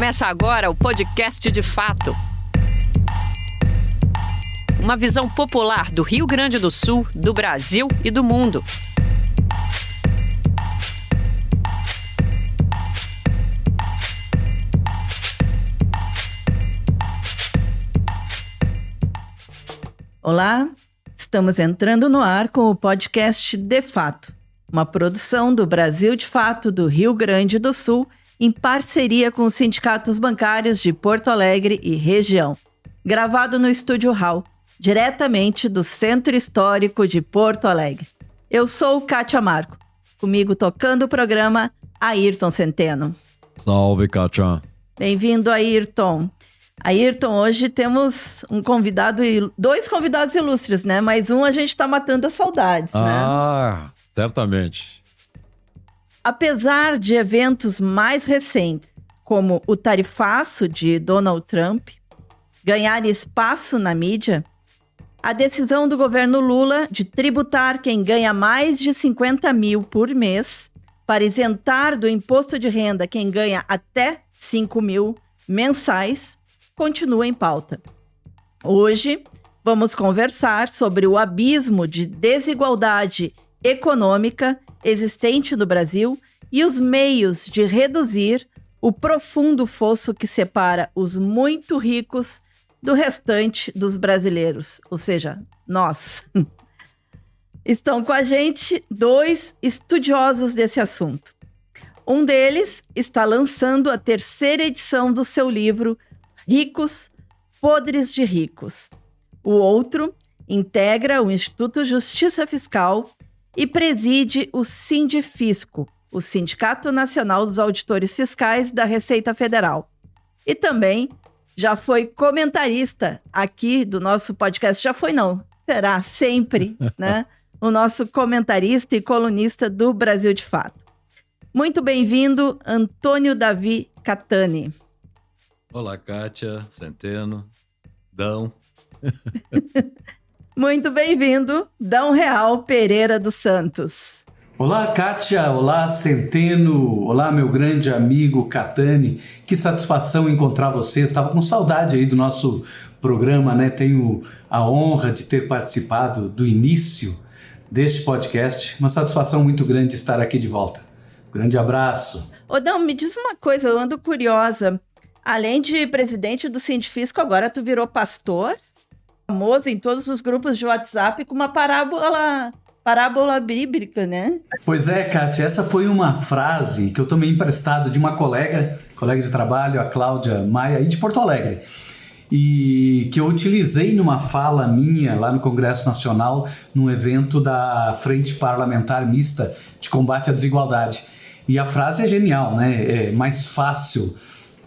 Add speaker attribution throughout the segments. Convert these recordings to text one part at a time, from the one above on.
Speaker 1: Começa agora o podcast De Fato. Uma visão popular do Rio Grande do Sul, do Brasil e do mundo.
Speaker 2: Olá, estamos entrando no ar com o podcast De Fato, uma produção do Brasil de Fato do Rio Grande do Sul, em parceria com os sindicatos bancários de Porto Alegre e região. Gravado no Estúdio Hall, diretamente do Centro Histórico de Porto Alegre. Eu sou Kátia Marco, comigo tocando o programa, Ayrton Centeno.
Speaker 3: Salve, Kátia.
Speaker 2: Bem-vindo, Ayrton. Ayrton, hoje temos dois convidados ilustres, né? Mais um a gente tá matando as saudades, né?
Speaker 3: Certamente.
Speaker 2: Apesar de eventos mais recentes, como o tarifaço de Donald Trump, ganhar espaço na mídia, a decisão do governo Lula de tributar quem ganha mais de 50 mil por mês para isentar do imposto de renda quem ganha até 5 mil mensais continua em pauta. Hoje, vamos conversar sobre o abismo de desigualdade econômica existente no Brasil e os meios de reduzir o profundo fosso que separa os muito ricos do restante dos brasileiros, ou seja, nós. Estão com a gente dois estudiosos desse assunto. Um deles está lançando a 3ª edição do seu livro Ricos, Podres de Ricos. O outro integra o Instituto Justiça Fiscal e preside o Sindifisco, o Sindicato Nacional dos Auditores Fiscais da Receita Federal. E também já foi comentarista aqui do nosso podcast. Já foi, não. Será sempre, né? O nosso comentarista e colunista do Brasil de Fato. Muito bem-vindo, Antônio Davi Catani.
Speaker 3: Olá, Kátia, Centeno, Dão.
Speaker 2: Muito bem-vindo, Dão Real Pereira dos Santos.
Speaker 4: Olá, Kátia. Olá, Centeno. Olá, meu grande amigo Catani. Que satisfação encontrar você. Estava com saudade aí do nosso programa, né? Tenho a honra de ter participado do início deste podcast. Uma satisfação muito grande estar aqui de volta. Grande abraço.
Speaker 2: Ô, Dão, me diz uma coisa, eu ando curiosa. Além de presidente do Sindifisco, agora tu virou pastor, famoso em todos os grupos de WhatsApp com uma parábola bíblica, né?
Speaker 4: Pois é, Kátia, essa foi uma frase que eu tomei emprestado de uma colega de trabalho, a Cláudia Maia, aí de Porto Alegre, e que eu utilizei numa fala minha lá no Congresso Nacional, num evento da Frente Parlamentar Mista de Combate à Desigualdade. E a frase é genial, né? É mais fácil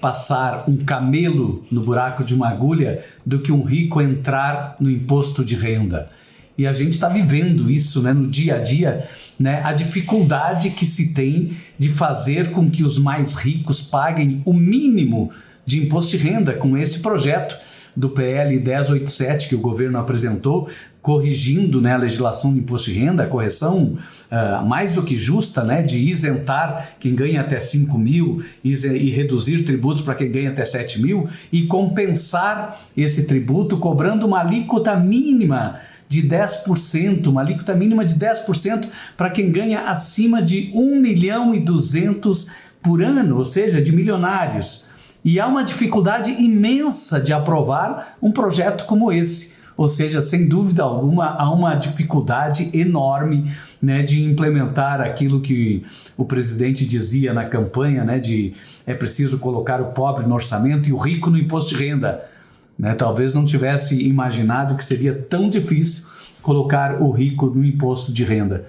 Speaker 4: passar um camelo no buraco de uma agulha do que um rico entrar no imposto de renda. E a gente está vivendo isso, né, no dia a dia, né, a dificuldade que se tem de fazer com que os mais ricos paguem o mínimo de imposto de renda com esse projeto do PL 1087 que o governo apresentou, corrigindo, né, a legislação do imposto de renda, a correção mais do que justa, né, de isentar quem ganha até 5 mil e reduzir tributos para quem ganha até 7 mil e compensar esse tributo cobrando uma alíquota mínima de 10%, uma alíquota mínima de 10% para quem ganha acima de 1.200.000 por ano, ou seja, de milionários. E há uma dificuldade imensa de aprovar um projeto como esse. Ou seja, sem dúvida alguma, há uma dificuldade enorme, né, de implementar aquilo que o presidente dizia na campanha, né, de é preciso colocar o pobre no orçamento e o rico no imposto de renda. Né? Talvez não tivesse imaginado que seria tão difícil colocar o rico no imposto de renda.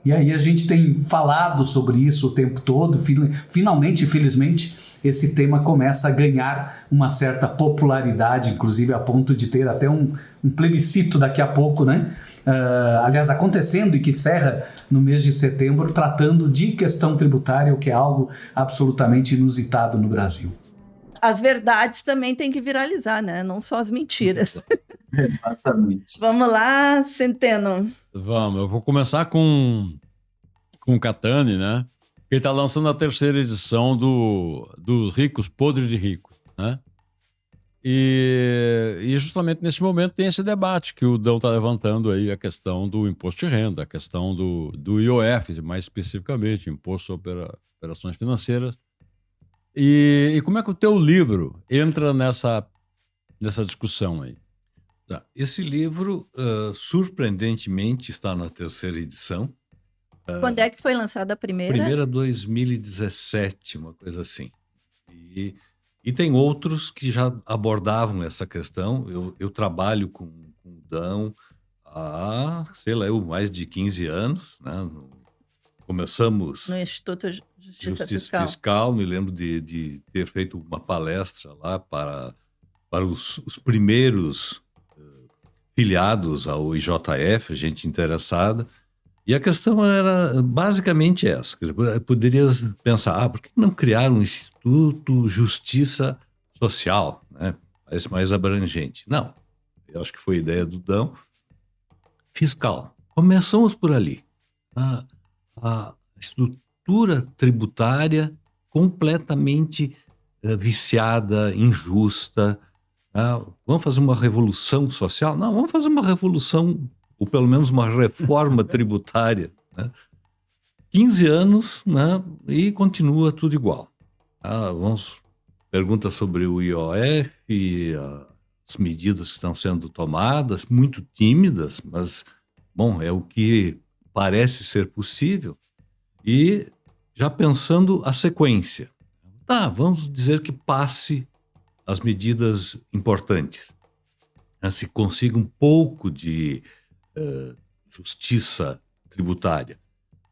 Speaker 4: E aí a gente tem falado sobre isso o tempo todo, finalmente, infelizmente, esse tema começa a ganhar uma certa popularidade, inclusive a ponto de ter até um plebiscito daqui a pouco, né? Aliás, acontecendo e que encerra no mês de setembro, tratando de questão tributária, o que é algo absolutamente inusitado no Brasil.
Speaker 2: As verdades também têm que viralizar, né? Não só as mentiras.
Speaker 4: Exatamente.
Speaker 2: Vamos lá, Centeno.
Speaker 3: Vamos, eu vou começar com o Catani, né? Ele está lançando a terceira edição dos Ricos, Podre de Ricos, né? E justamente nesse momento tem esse debate que o Dão está levantando aí, a questão do imposto de renda, a questão do IOF, mais especificamente, Imposto sobre Operações Financeiras. E como é que o teu livro entra nessa discussão aí? Tá. Esse livro, surpreendentemente, está na terceira edição.
Speaker 2: Quando é que foi lançada a primeira?
Speaker 3: Primeira 2017, uma coisa assim. E tem outros que já abordavam essa questão. Eu trabalho com o Dão há, sei lá, mais de 15 anos, né? Começamos
Speaker 2: No Instituto Justiça
Speaker 3: Justiça Fiscal. Me lembro de ter feito uma palestra lá para os primeiros filiados ao IJF, gente interessada. E a questão era basicamente essa. Quer dizer, poderia pensar, por que não criar um Instituto Justiça Social, né? Parece mais abrangente. Não, eu acho que foi a ideia do Dão. Fiscal. Começamos por ali. A estrutura tributária completamente viciada, injusta. Vamos fazer uma revolução social? Não, vamos fazer uma revolução, ou pelo menos uma reforma tributária, né? 15 anos, né? E continua tudo igual. Pergunta sobre o IOF, as medidas que estão sendo tomadas, muito tímidas, mas, bom, é o que parece ser possível. E já pensando a sequência. Vamos dizer que passe as medidas importantes. Se consiga um pouco de justiça tributária.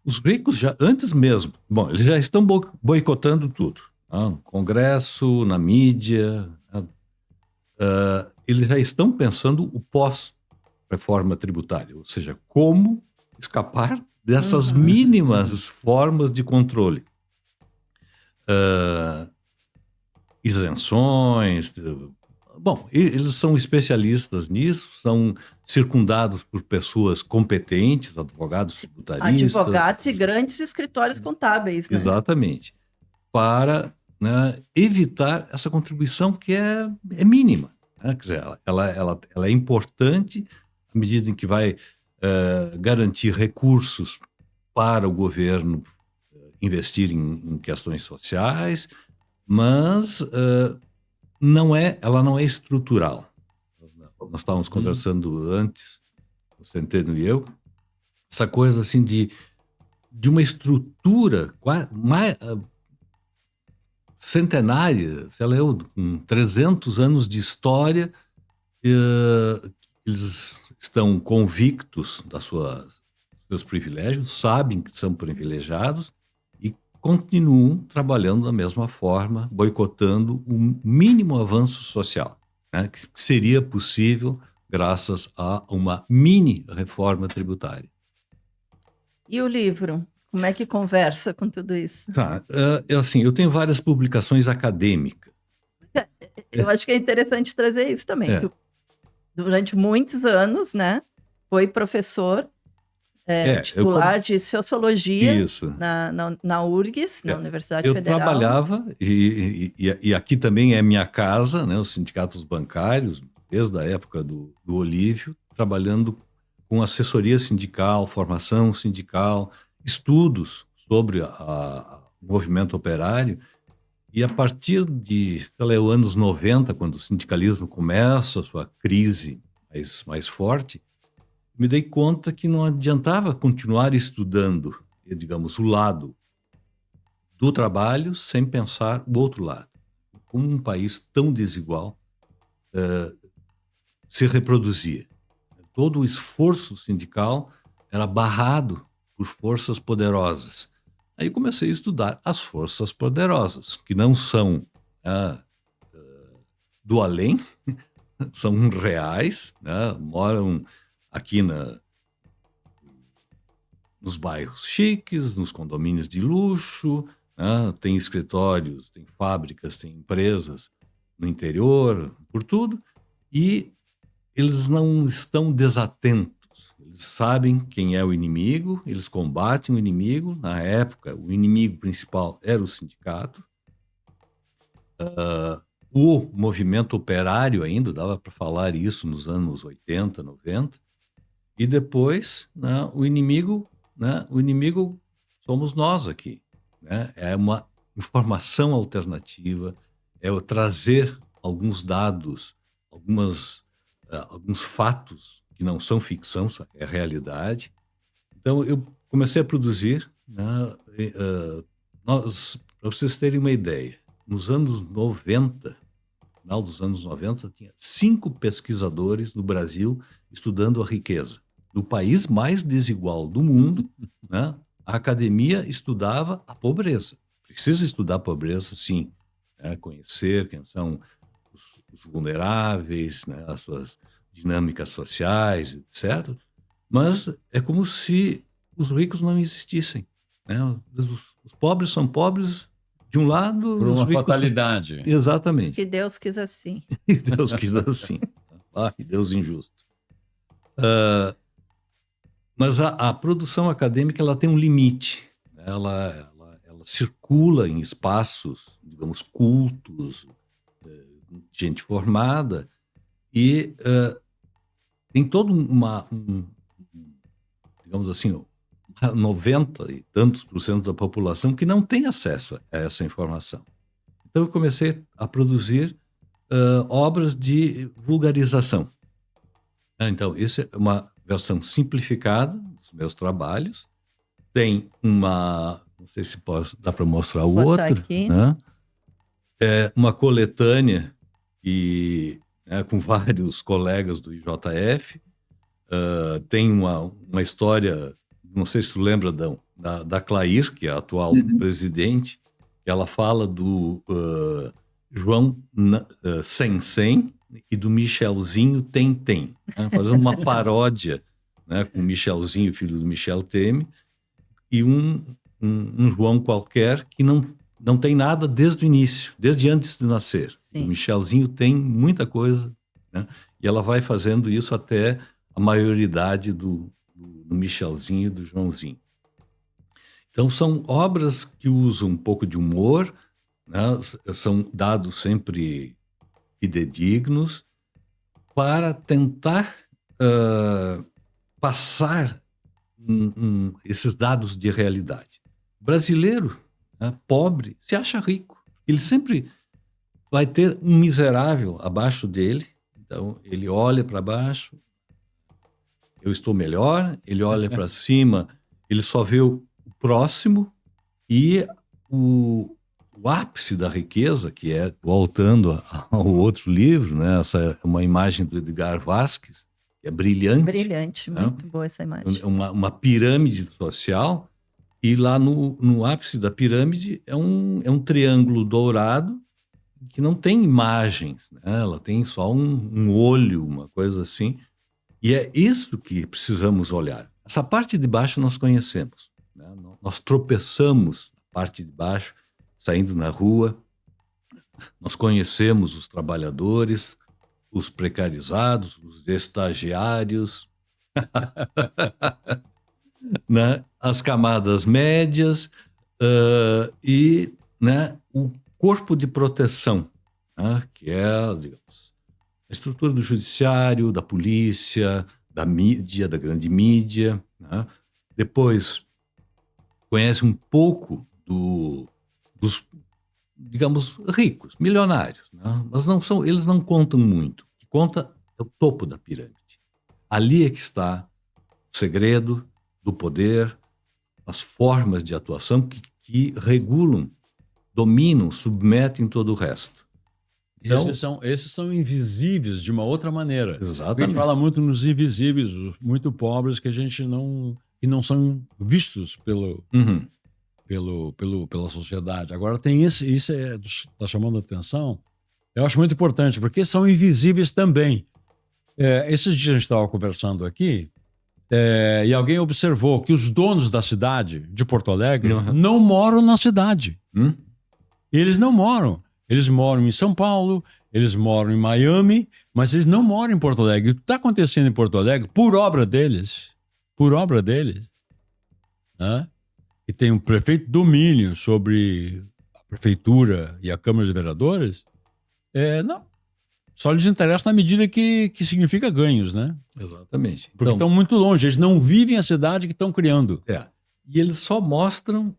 Speaker 3: Os ricos já, antes mesmo, bom, eles já estão boicotando tudo. No Congresso, na mídia. Eles já estão pensando o pós-reforma tributária, ou seja, como escapar dessas mínimas formas de controle. Isenções. Bom, eles são especialistas nisso, são circundados por pessoas competentes, advogados tributaristas.
Speaker 2: Advogados e grandes escritórios contábeis, né?
Speaker 3: Exatamente. Para, né, evitar essa contribuição que é mínima, né? Quer dizer, ela é importante à medida em que vai garantir recursos para o governo investir em questões sociais, mas ela não é estrutural. Nós estávamos conversando antes, o Centeno e eu, essa coisa assim de uma estrutura centenária, sei lá, com 300 anos de história, eles estão convictos dos seus privilégios, sabem que são privilegiados e continuam trabalhando da mesma forma, boicotando o mínimo avanço social, né, que seria possível graças a uma mini reforma tributária.
Speaker 2: E o livro? Como é que conversa com tudo isso?
Speaker 3: Eu tenho várias publicações acadêmicas.
Speaker 2: Eu acho que é interessante trazer isso também. Tu, durante muitos anos, né, foi professor titular de Sociologia na URGS, na Universidade Federal.
Speaker 3: Eu trabalhava, e aqui também é minha casa, né, os sindicatos bancários, desde a época do Olívio, trabalhando com assessoria sindical, formação sindical, estudos sobre o movimento operário. E a partir de anos 90, quando o sindicalismo começa a sua crise mais forte, me dei conta que não adiantava continuar estudando, digamos, o lado do trabalho sem pensar o outro lado. Como um país tão desigual se reproduzia. Todo o esforço sindical era barrado por forças poderosas. Aí comecei a estudar as forças poderosas, que não são do além, são reais, né? Moram aqui nos bairros chiques, nos condomínios de luxo, né? Tem escritórios, tem fábricas, tem empresas no interior, por tudo, e eles não estão desatentos, eles Eles sabem quem é o inimigo, eles combatem o inimigo. Na época, o inimigo principal era o sindicato. O movimento operário ainda, dava para falar isso nos anos 80, 90. E depois, né, o inimigo somos nós aqui. Né? É uma informação alternativa, é o trazer alguns dados, alguns fatos que não são ficção, é realidade. Então, eu comecei a produzir, né, para vocês terem uma ideia, nos anos 90, final dos anos 90, tinha 5 pesquisadores no Brasil estudando a riqueza. No país mais desigual do mundo, né, a academia estudava a pobreza. Precisa estudar a pobreza, sim. Né, conhecer quem são os vulneráveis, né, as suas dinâmicas sociais, etc. Mas é como se os ricos não existissem. Né? Os pobres são pobres de um lado...
Speaker 5: Por uma
Speaker 3: ricos...
Speaker 5: fatalidade.
Speaker 3: Exatamente.
Speaker 2: Que Deus quis assim.
Speaker 3: E Deus quis assim. Que Deus injusto. Mas a produção acadêmica ela tem um limite. Ela circula em espaços, digamos, cultos, gente formada, e tem todo digamos assim, 90 e tantos % da população que não tem acesso a essa informação. Então eu comecei a produzir obras de vulgarização. Então, isso é uma versão simplificada dos meus trabalhos. Tem não sei se dá para mostrar o
Speaker 2: Botar
Speaker 3: outro,
Speaker 2: aqui.
Speaker 3: né? É uma coletânea com vários colegas do IJF. Tem uma história, não sei se tu lembra, da Clair, que é a atual presidente, que ela fala do João Sem e do Michelzinho Tem, né? Fazendo uma paródia, né, com o Michelzinho, filho do Michel Temer, e um João qualquer que não tem nada desde o início, desde antes de nascer.
Speaker 2: Sim.
Speaker 3: O Michelzinho tem muita coisa, né? E ela vai fazendo isso até a maioridade do Michelzinho e do Joãozinho. Então, são obras que usam um pouco de humor, né? São dados sempre fidedignos para tentar passar esses dados de realidade. O brasileiro, né, pobre, se acha rico. Ele sempre vai ter um miserável abaixo dele. Então, ele olha para baixo, eu estou melhor. Ele olha para cima, ele só vê o próximo. E o ápice da riqueza, que é, voltando ao outro livro, né, essa é uma imagem do Edgar Vasquez, que é brilhante.
Speaker 2: Brilhante,
Speaker 3: né?
Speaker 2: muito boa essa imagem.
Speaker 3: Uma pirâmide social, e lá no ápice da pirâmide é um triângulo dourado que não tem imagens, né? Ela tem só um olho, uma coisa assim, e é isso que precisamos olhar. Essa parte de baixo nós conhecemos, né? Nós tropeçamos na parte de baixo, saindo na rua, nós conhecemos os trabalhadores, os precarizados, os estagiários, né? As camadas médias e, né, o corpo de proteção, né? Que é, digamos, a estrutura do judiciário, da polícia, da mídia, da grande mídia, né? Depois conhece um pouco dos, digamos, ricos, milionários, né? Mas eles não contam muito. O que conta é o topo da pirâmide. Ali é que está o segredo do poder, as formas de atuação que regulam, dominam, submetem todo o resto. Então,
Speaker 5: Esses são invisíveis de uma outra maneira.
Speaker 3: Exatamente.
Speaker 5: A gente fala muito nos invisíveis, muito pobres, que não são vistos pela sociedade. Agora tem isso está chamando a atenção. Eu acho muito importante, porque são invisíveis também. Esses dias a gente estava conversando aqui, e alguém observou que os donos da cidade de Porto Alegre não moram na cidade. Eles não moram. Eles moram em São Paulo, eles moram em Miami, mas eles não moram em Porto Alegre. O que está acontecendo em Porto Alegre, por obra deles, por obra deles, né? E tem um prefeito domínio sobre a prefeitura e a Câmara de Vereadores, não. Só lhes interessa na medida que significa ganhos, né?
Speaker 3: Exatamente.
Speaker 5: Porque estão muito longe, eles não vivem a cidade que estão criando.
Speaker 3: E eles só mostram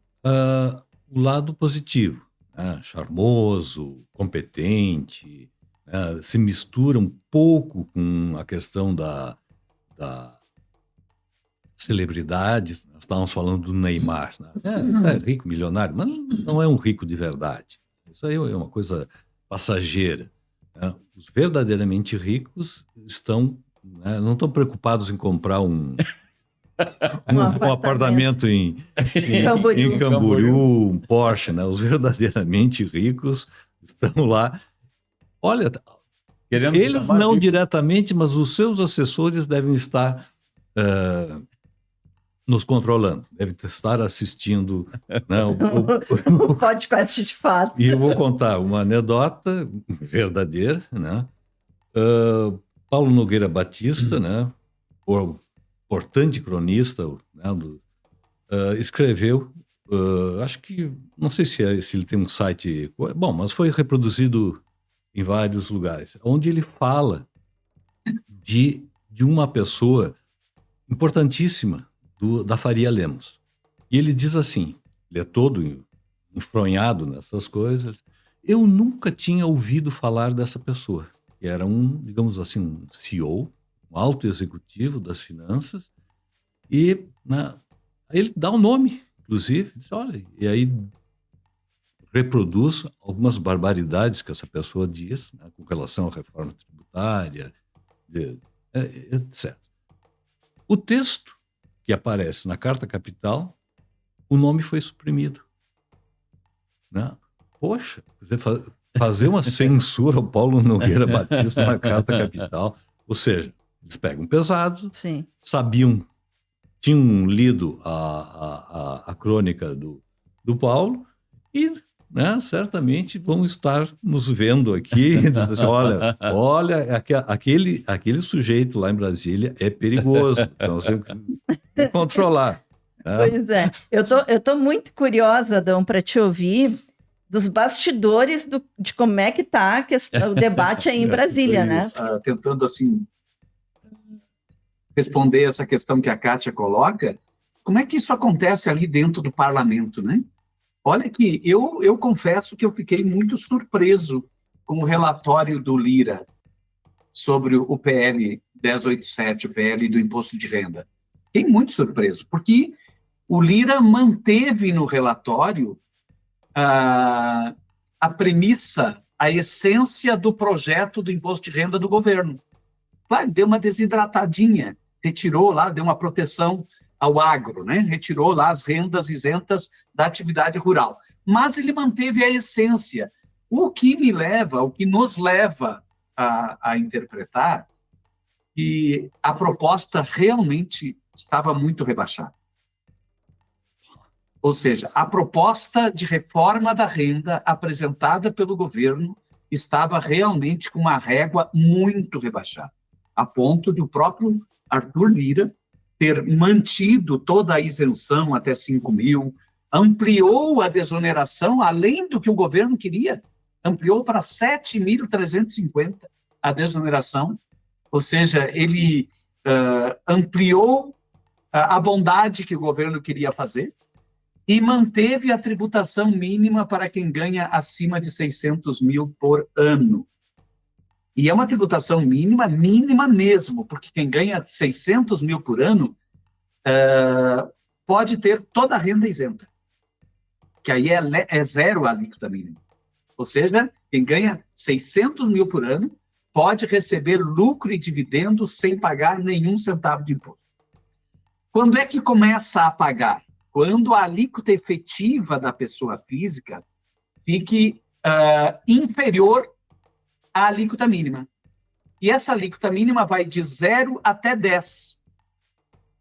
Speaker 3: o lado positivo, né? Charmoso, competente, né? Se mistura um pouco com a questão da celebridade. Nós estávamos falando do Neymar, né? É rico, milionário, mas não é um rico de verdade. Isso aí é uma coisa passageira, né? Os verdadeiramente ricos estão, né, não estão preocupados em comprar um apartamento em Camboriú, um Porsche, né? Os verdadeiramente ricos estão lá. Olha, eles não diretamente, mas os seus assessores devem estar nos controlando, devem estar assistindo, né,
Speaker 2: o podcast de fato.
Speaker 3: E eu vou contar uma anedota verdadeira, né? Paulo Nogueira Batista, né? Importante cronista, né, escreveu, acho que, não sei se ele tem um site, bom, mas foi reproduzido em vários lugares, onde ele fala de uma pessoa importantíssima da Faria Lemos. E ele diz assim, ele é todo enfronhado nessas coisas, eu nunca tinha ouvido falar dessa pessoa, que era digamos assim, um CEO, um alto executivo das finanças, e ele dá um nome, inclusive, diz, olha, e aí reproduz algumas barbaridades que essa pessoa diz, né, com relação à reforma tributária, etc. O texto que aparece na Carta Capital, o nome foi suprimido. Né? Poxa, fazer uma censura ao Paulo Nogueira Batista na Carta Capital, ou seja, eles pegam pesado,
Speaker 2: Sim.
Speaker 3: sabiam, tinham lido a crônica do Paulo e, né, certamente vão estar nos vendo aqui, dizendo assim, olha, aquele sujeito lá em Brasília é perigoso, então você tem que controlar. Né?
Speaker 2: Pois é. Eu tô muito curiosa, Adão, para te ouvir dos bastidores de como é que está o debate aí em Brasília, né?
Speaker 6: Tentando, assim, responder essa questão que a Kátia coloca, como é que isso acontece ali dentro do parlamento, né? Olha que eu confesso que eu fiquei muito surpreso com o relatório do Lira sobre o PL 1087, o PL do Imposto de Renda. Fiquei muito surpreso, porque o Lira manteve no relatório a premissa, a essência do projeto do Imposto de Renda do governo. Claro, deu uma desidratadinha, retirou lá, deu uma proteção ao agro, né? Retirou lá as rendas isentas da atividade rural. Mas ele manteve a essência. O que nos leva a interpretar que a proposta realmente estava muito rebaixada. Ou seja, a proposta de reforma da renda apresentada pelo governo estava realmente com uma régua muito rebaixada, a ponto de o próprio Arthur Lira ter mantido toda a isenção até 5 mil, ampliou a desoneração, além do que o governo queria, ampliou para 7.350 a desoneração, ou seja, ele ampliou a bondade que o governo queria fazer e manteve a tributação mínima para quem ganha acima de 600 mil por ano. E é uma tributação mínima mesmo, porque quem ganha 600 mil por ano pode ter toda a renda isenta, que aí é zero a alíquota mínima. Ou seja, quem ganha 600 mil por ano pode receber lucro e dividendo sem pagar nenhum centavo de imposto. Quando é que começa a pagar? Quando a alíquota efetiva da pessoa física fique inferior à alíquota mínima. E essa alíquota mínima vai de 0 até 10.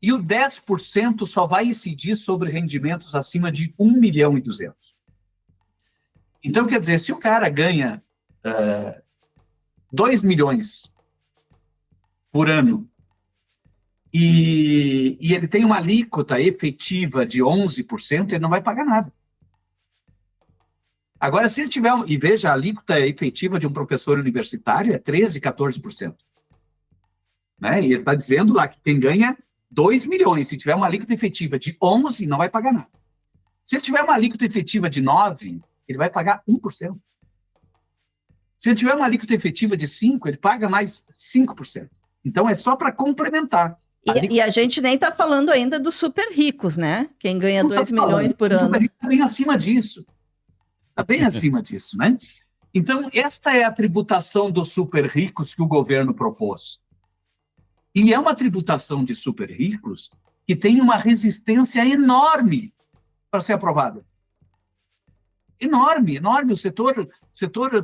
Speaker 6: E o 10% só vai incidir sobre rendimentos acima de 1.200.000. Então, quer dizer, se o cara ganha 2 milhões por ano e ele tem uma alíquota efetiva de 11%, ele não vai pagar nada. Agora, se ele tiver... E veja, a alíquota efetiva de um professor universitário é 13%, 14%. Né? E ele está dizendo lá que quem ganha 2 milhões, se tiver uma alíquota efetiva de 11%, não vai pagar nada. Se ele tiver uma alíquota efetiva de 9%, ele vai pagar 1%. Se ele tiver uma alíquota efetiva de 5%, ele paga mais 5%. Então, é só para complementar.
Speaker 2: E a gente nem está falando ainda dos super ricos, né? Quem ganha 2 milhões por ano.
Speaker 6: O super rico está bem acima disso. Está bem acima disso, né? Então, esta é a tributação dos super ricos que o governo propôs. E é uma tributação de super ricos que tem uma resistência enorme para ser aprovada. Enorme, enorme. O setor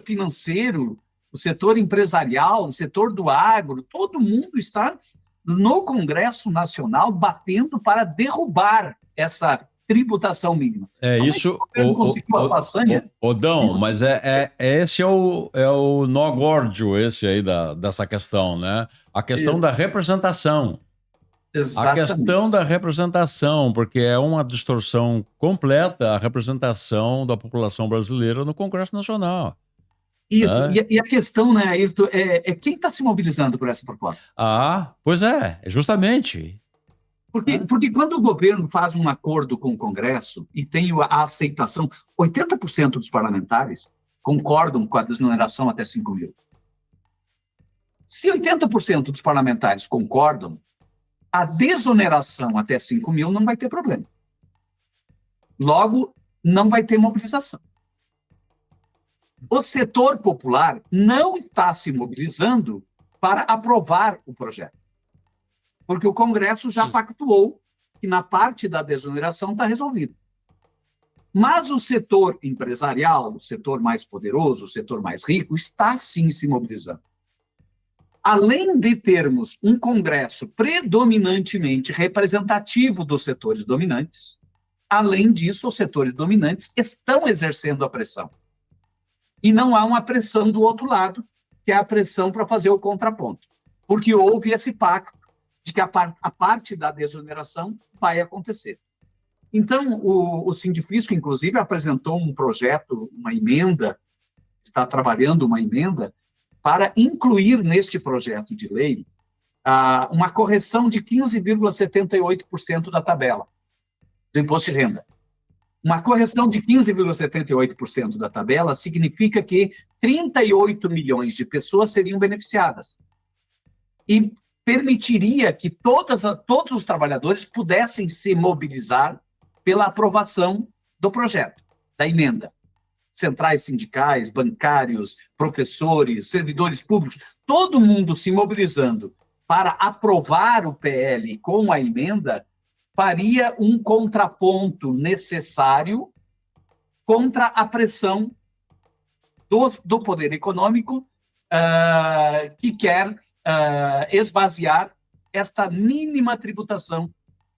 Speaker 6: financeiro, o setor empresarial, o setor do agro, todo mundo está no Congresso Nacional batendo para derrubar essa tributação mínima.
Speaker 5: Isso.
Speaker 6: Odão,
Speaker 5: mas esse é o nó górdio esse aí dessa questão, né? A questão da representação.
Speaker 6: Exatamente.
Speaker 5: A questão da representação, porque é uma distorção completa a representação da população brasileira no Congresso Nacional.
Speaker 6: Isso, e a questão, né, Ayrton, é quem está se mobilizando por essa proposta?
Speaker 5: Pois é, justamente.
Speaker 6: Porque quando o governo faz um acordo com o Congresso e tem a aceitação, 80% dos parlamentares concordam com a desoneração até 5 mil. Se 80% dos parlamentares concordam, a desoneração até 5 mil não vai ter problema. Logo, não vai ter mobilização. O setor popular não está se mobilizando para aprovar o projeto, porque o Congresso já pactuou que na parte da desoneração está resolvido. Mas o setor empresarial, o setor mais poderoso, o setor mais rico, está sim se mobilizando. Além de termos um Congresso predominantemente representativo dos setores dominantes, além disso, os setores dominantes estão exercendo a pressão. E não há uma pressão do outro lado, que é a pressão para fazer o contraponto. Porque houve esse pacto de que a parte da desoneração vai acontecer. Então, o Sindifisco, inclusive, apresentou um projeto, uma emenda, está trabalhando uma emenda, para incluir neste projeto de lei uma correção de 15,78% da tabela do imposto de renda. Uma correção de 15,78% da tabela significa que 38 milhões de pessoas seriam beneficiadas. E permitiria que todos os trabalhadores pudessem se mobilizar pela aprovação do projeto, da emenda. Centrais sindicais, bancários, professores, servidores públicos, todo mundo se mobilizando para aprovar o PL com a emenda, faria um contraponto necessário contra a pressão do poder econômico que quer esvaziar esta mínima tributação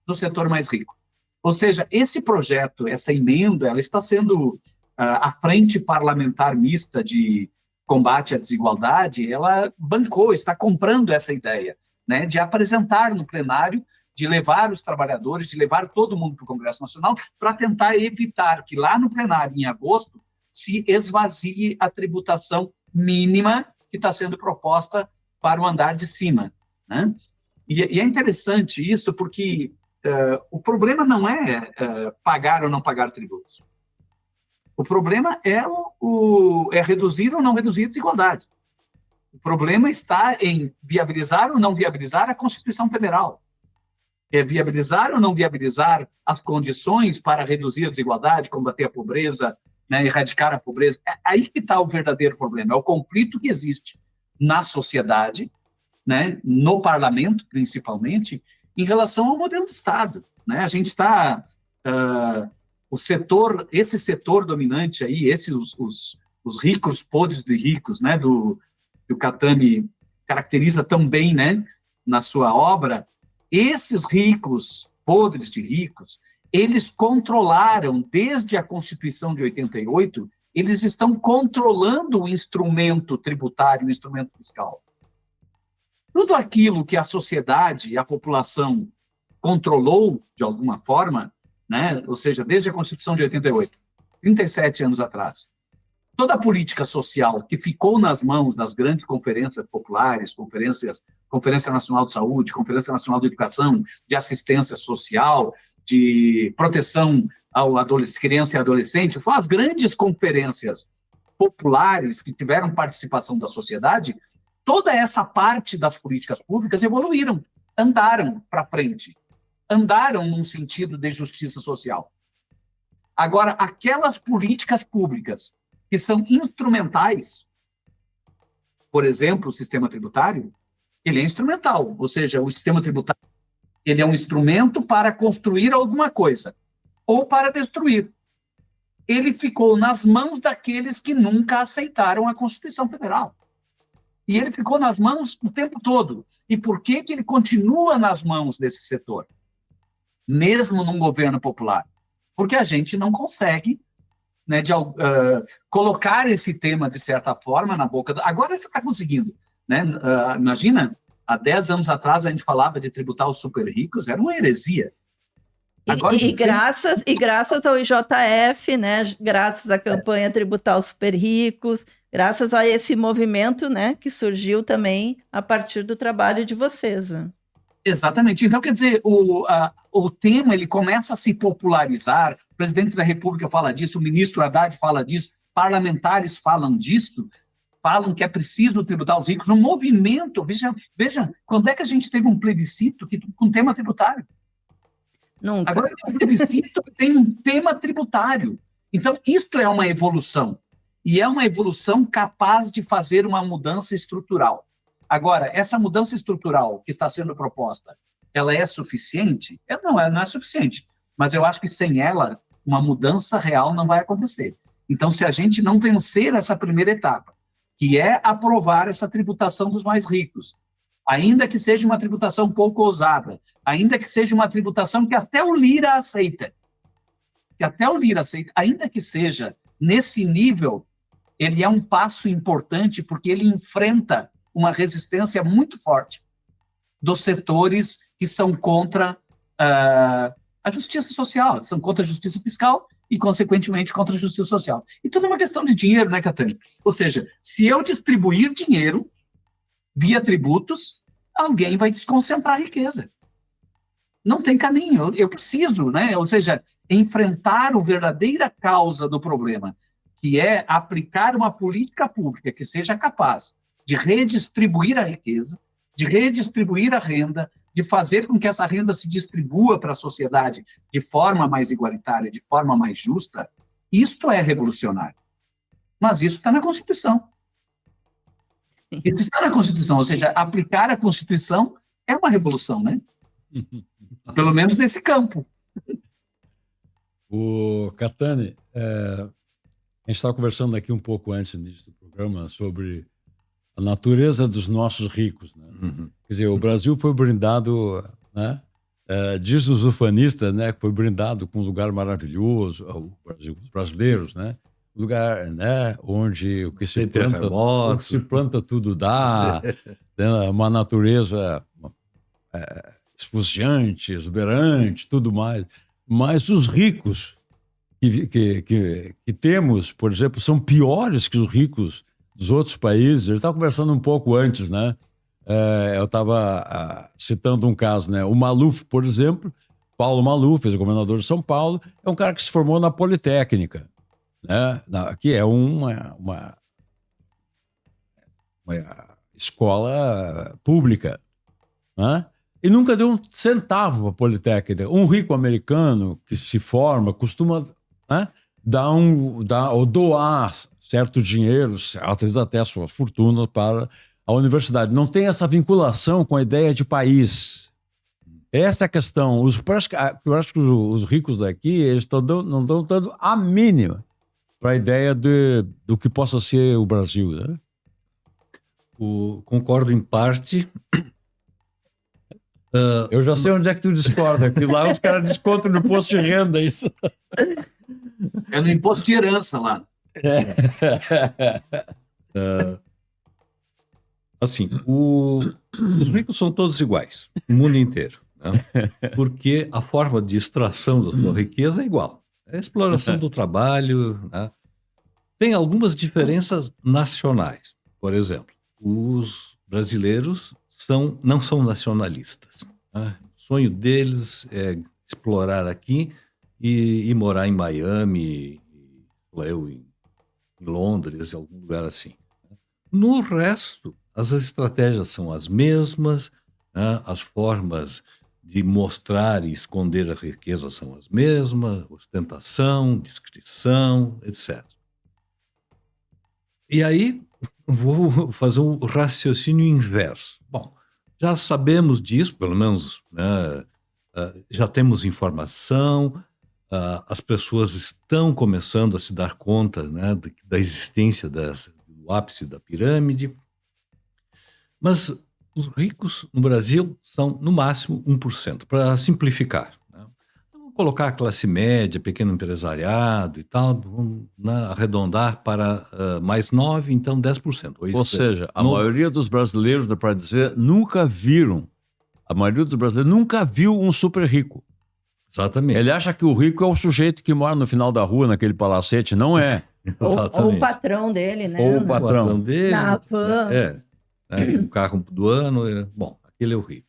Speaker 6: do setor mais rico. Ou seja, esse projeto, essa emenda, ela está sendo a Frente Parlamentar Mista de Combate à Desigualdade, ela bancou, está comprando essa ideia, né, de apresentar no plenário, de levar os trabalhadores, de levar todo mundo para o Congresso Nacional, para tentar evitar que lá no plenário, em agosto, se esvazie a tributação mínima que está sendo proposta para o andar de cima, né? E é interessante isso, porque o problema não é pagar ou não pagar tributos. O problema é reduzir ou não reduzir a desigualdade. O problema está em viabilizar ou não viabilizar a Constituição Federal. É viabilizar ou não viabilizar as condições para reduzir a desigualdade, combater a pobreza, né, erradicar a pobreza. É aí que está o verdadeiro problema, é o conflito que existe na sociedade, né, no parlamento, principalmente, em relação ao modelo de Estado. Né? A gente está... esse setor dominante aí, os ricos podres de ricos, né, que o Katami caracteriza tão bem, né, na sua obra, esses ricos podres de ricos, eles controlaram, desde a Constituição de 88, eles estão controlando o instrumento tributário, o instrumento fiscal. tudo aquilo que a sociedade e a população controlou de alguma forma, né? Ou seja, desde a Constituição de 88, 37 anos atrás, toda a política social que ficou nas mãos das grandes conferências populares, Conferência Nacional de Saúde, Conferência Nacional de Educação, de assistência social, de proteção ao criança e adolescente, foram as grandes conferências populares que tiveram participação da sociedade. Toda essa parte das políticas públicas evoluíram, andaram para frente, andaram num sentido de justiça social. Agora, aquelas políticas públicas que são instrumentais, por exemplo, o sistema tributário, ele é instrumental, ou seja, o sistema tributário ele é um instrumento para construir alguma coisa, ou para destruir. Ele ficou nas mãos daqueles que nunca aceitaram a Constituição Federal. E ele ficou nas mãos o tempo todo. E por que ele continua nas mãos desse setor? Mesmo num governo popular? Porque a gente não consegue, né, colocar esse tema, de certa forma, na boca... Agora você está conseguindo. Né? Imagina, há 10 anos atrás a gente falava de tributar os super ricos, era uma heresia. Agora,
Speaker 2: graças ao IJF, né, graças à campanha Tributar os Super Ricos, graças a esse movimento, né, que surgiu também a partir do trabalho de vocês.
Speaker 6: Exatamente. Então, quer dizer, o tema ele começa a se popularizar, o presidente da República fala disso, o ministro Haddad fala disso, parlamentares falam disso, falam que é preciso tributar os ricos. Um movimento, veja, quando é que a gente teve um plebiscito com tema tributário?
Speaker 2: Nunca.
Speaker 6: Agora o plebiscito tem um tema tributário. Então, isto é uma evolução. E é uma evolução capaz de fazer uma mudança estrutural. Agora, essa mudança estrutural que está sendo proposta, ela é suficiente? Não é suficiente. Mas eu acho que sem ela, uma mudança real não vai acontecer. Então, se a gente não vencer essa primeira etapa, que é aprovar essa tributação dos mais ricos, ainda que seja uma tributação pouco ousada, ainda que seja uma tributação que até o Lira aceita, ainda que seja nesse nível, ele é um passo importante porque ele enfrenta uma resistência muito forte dos setores que são contra a justiça social, são contra a justiça fiscal e, consequentemente, contra a justiça social. E tudo é uma questão de dinheiro, né, Catânia? Ou seja, se eu distribuir dinheiro via tributos, alguém vai desconcentrar a riqueza. Não tem caminho, eu preciso, né? Ou seja, enfrentar a verdadeira causa do problema, que é aplicar uma política pública que seja capaz de redistribuir a riqueza, de redistribuir a renda, de fazer com que essa renda se distribua para a sociedade de forma mais igualitária, de forma mais justa. Isto é revolucionário. Mas isso está na Constituição. Isso está na Constituição, ou seja, aplicar a Constituição é uma revolução, né? Pelo menos nesse campo.
Speaker 5: O Catani, a gente estava conversando aqui um pouco antes do programa sobre a natureza dos nossos ricos, né?
Speaker 3: Uhum.
Speaker 5: Quer dizer, o Brasil foi brindado, né? Diz os ufanistas, né, que foi brindado com um lugar maravilhoso, os brasileiros, né? Lugar, né, onde o que se planta tudo dá, né, uma natureza esfuziante, exuberante, tudo mais. Mas os ricos que temos, por exemplo, são piores que os ricos dos outros países. Eu estava conversando um pouco antes, né? Eu estava citando um caso, né? O Maluf, por exemplo, Paulo Maluf, ex-governador de São Paulo, é um cara que se formou na Politécnica, né? Que é uma escola pública, né? E nunca deu um centavo para a Politécnica. Um rico americano que se forma costuma, né, doar certo dinheiro, às vezes até a sua fortuna, para a universidade. Não tem essa vinculação com a ideia de país. Essa é a questão. Eu acho que os ricos daqui eles não estão dando a mínima para a ideia do que possa ser o Brasil, né?
Speaker 3: Concordo em parte.
Speaker 5: Eu já sei onde é que tu discorda, que lá os caras descontam no imposto de renda, isso.
Speaker 6: É no imposto de herança lá.
Speaker 3: Assim, os ricos são todos iguais, no mundo inteiro, né? Porque a forma de extração da sua riqueza é igual. É a exploração do trabalho, né? Tem algumas diferenças nacionais. Por exemplo, os brasileiros não são nacionalistas, né? O sonho deles é explorar aqui e morar em Miami, em Londres, em algum lugar assim. No resto, as estratégias são as mesmas, né? As formas de mostrar e esconder a riqueza são as mesmas, ostentação, discrição, etc. E aí, vou fazer um raciocínio inverso. Bom, já sabemos disso, pelo menos, né? Já temos informação, as pessoas estão começando a se dar conta, né, da existência do ápice da pirâmide, mas os ricos no Brasil são, no máximo, 1%, para simplificar, né? Vamos colocar a classe média, pequeno empresariado e tal, vamos, né, arredondar para mais 9%, então 10%.
Speaker 5: Ou seja, a maioria dos brasileiros, dá para dizer, nunca viram. A maioria dos brasileiros nunca viu um super rico.
Speaker 3: Exatamente.
Speaker 5: Ele acha que o rico é o sujeito que mora no final da rua, naquele palacete. Não é.
Speaker 2: Ou o patrão dele, né?
Speaker 5: Ou o patrão
Speaker 3: dele.
Speaker 2: Na van.
Speaker 3: O carro do ano. Bom, aquele é o rico.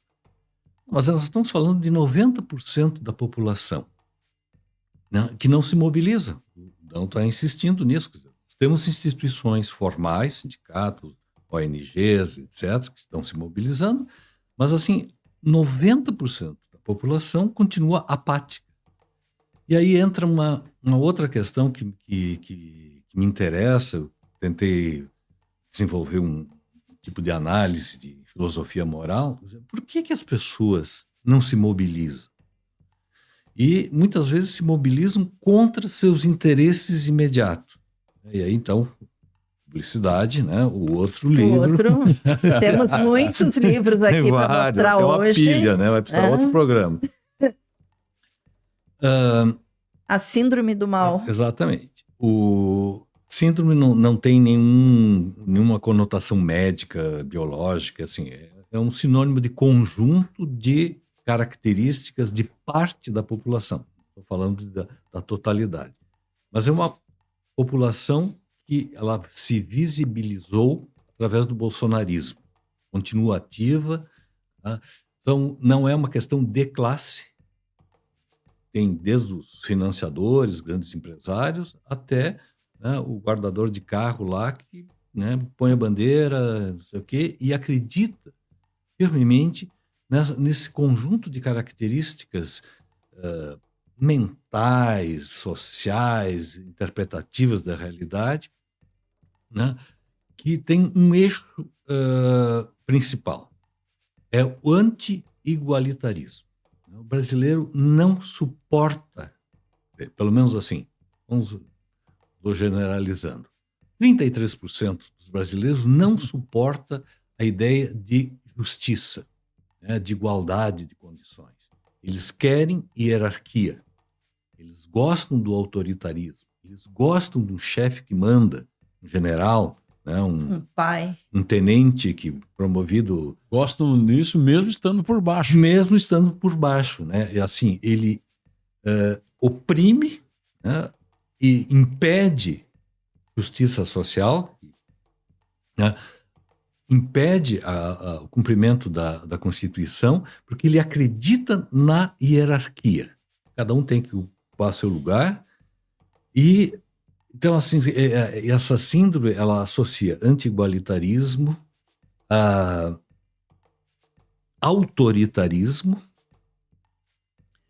Speaker 3: Mas nós estamos falando de 90% da população, né, que não se mobiliza. Não está insistindo nisso. Temos instituições formais, sindicatos, ONGs, etc., que estão se mobilizando, mas assim, 90% da população continua apática. E aí entra uma outra questão que me interessa. Eu tentei desenvolver um tipo de análise de filosofia moral. Por que as pessoas não se mobilizam? E muitas vezes se mobilizam contra seus interesses imediatos. E aí, então, publicidade, né? O outro livro.
Speaker 2: Temos muitos livros aqui para mostrar hoje.
Speaker 3: Uma pilha, né? Vai precisar outro programa.
Speaker 2: A síndrome do mal.
Speaker 3: Exatamente. O síndrome não tem nenhuma conotação médica, biológica, assim, é um sinônimo de conjunto de características de parte da população. Estou falando da totalidade. Mas é uma população que ela se visibilizou através do bolsonarismo. Continua ativa. Tá? Então, não é uma questão de classe. Tem desde os financiadores, grandes empresários, até, né, o guardador de carro lá que, né, põe a bandeira, não sei o quê, e acredita firmemente nesse conjunto de características mentais, sociais, interpretativas da realidade, né, que tem um eixo principal. É o anti-igualitarismo. O brasileiro não suporta, pelo menos assim, estou generalizando, 33% dos brasileiros não suporta a ideia de justiça, né, de igualdade de condições. Eles querem hierarquia, eles gostam do autoritarismo, eles gostam de um chefe que manda, um general, né, um
Speaker 2: pai,
Speaker 3: um tenente que promovido.
Speaker 5: Gostam disso mesmo estando por baixo.
Speaker 3: Mesmo estando por baixo, né? E assim, ele oprime, né, e impede justiça social, né, impede o cumprimento da Constituição, porque ele acredita na hierarquia. Cada um tem que ocupar seu lugar. E então, assim, essa síndrome, ela associa anti-igualitarismo a autoritarismo,